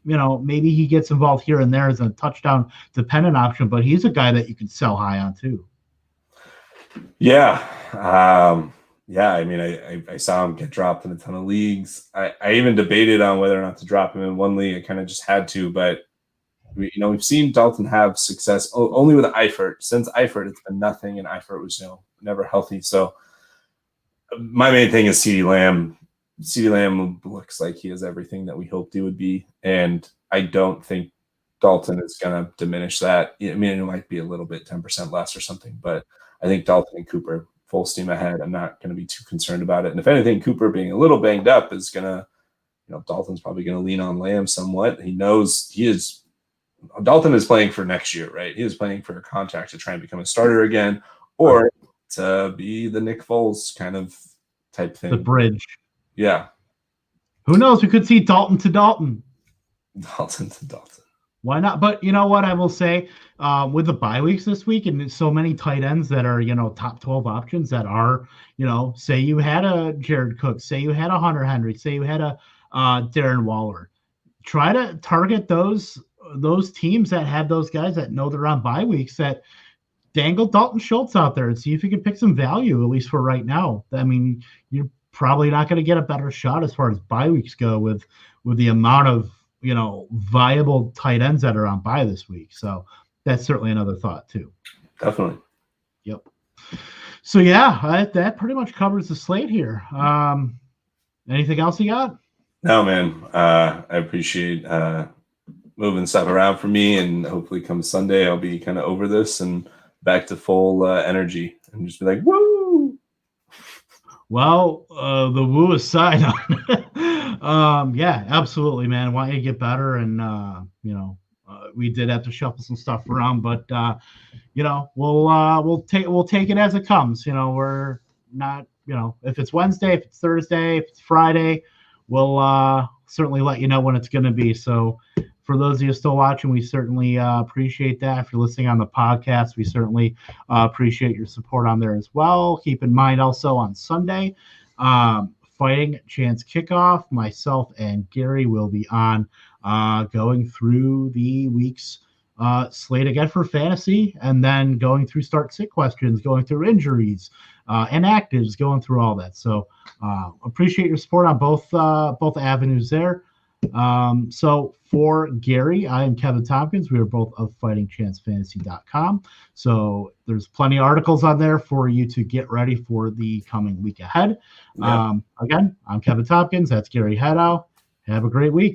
he gets involved here and there as a touchdown dependent option, but he's a guy that you can sell high on too. Yeah. I mean, I saw him get dropped in a ton of leagues. I even debated on whether or not to drop him in one league. I kind of just had to, but we've seen Dalton have success only with Eifert. Since Eifert, it's been nothing, and Eifert was never healthy. So my main thing is CeeDee Lamb. CeeDee Lamb looks like he has everything that we hoped he would be, and I don't think Dalton is going to diminish that. I mean, it might be a little bit, 10% less or something, but I think Dalton and Cooper full steam ahead. I'm not going to be too concerned about it. And if anything, Cooper being a little banged up is going to, Dalton's probably going to lean on Lamb somewhat. He knows Dalton is playing for next year, right? He is playing for a contract to try and become a starter again, or to be the Nick Foles kind of type thing. The bridge. Yeah. Who knows? We could see Dalton to Dalton. Dalton to Dalton. Why not? But you know what I will say, with the bye weeks this week and so many tight ends that are, top 12 options that are, say you had a Jared Cook, say you had a Hunter Henry, say you had a Darren Waller. Try to target those teams that have those guys that know they're on bye weeks, that dangle Dalton Schultz out there and see if you can pick some value, at least for right now. I mean, you're probably not going to get a better shot as far as bye weeks go with the amount of viable tight ends that are on bye this week. So that's certainly another thought too. Definitely. Yep. So yeah, that pretty much covers the slate here. Anything else you got? No, man. I appreciate moving stuff around for me, and hopefully come Sunday I'll be kind of over this and back to full energy and just be like, woo. Well, the woo aside, yeah, absolutely, man. Want you to get better, and we did have to shuffle some stuff around, but we'll take it as it comes. We're not, if it's Wednesday, if it's Thursday, if it's Friday, we'll certainly let you know when it's going to be. So for those of you still watching, we certainly appreciate that. If you're listening on the podcast, we certainly appreciate your support on there as well. Keep in mind also on Sunday, Fighting Chance Kickoff, myself and Gary will be on going through the week's slate again for fantasy, and then going through start sit questions, going through injuries, inactives, going through all that. So appreciate your support on both avenues there. So for Gary, I am Kevin Tompkins. We are both of FightingChanceFantasy.com. So there's plenty of articles on there for you to get ready for the coming week ahead. Yeah. Again, I'm Kevin Tompkins. That's Gary Hadow. Have a great week.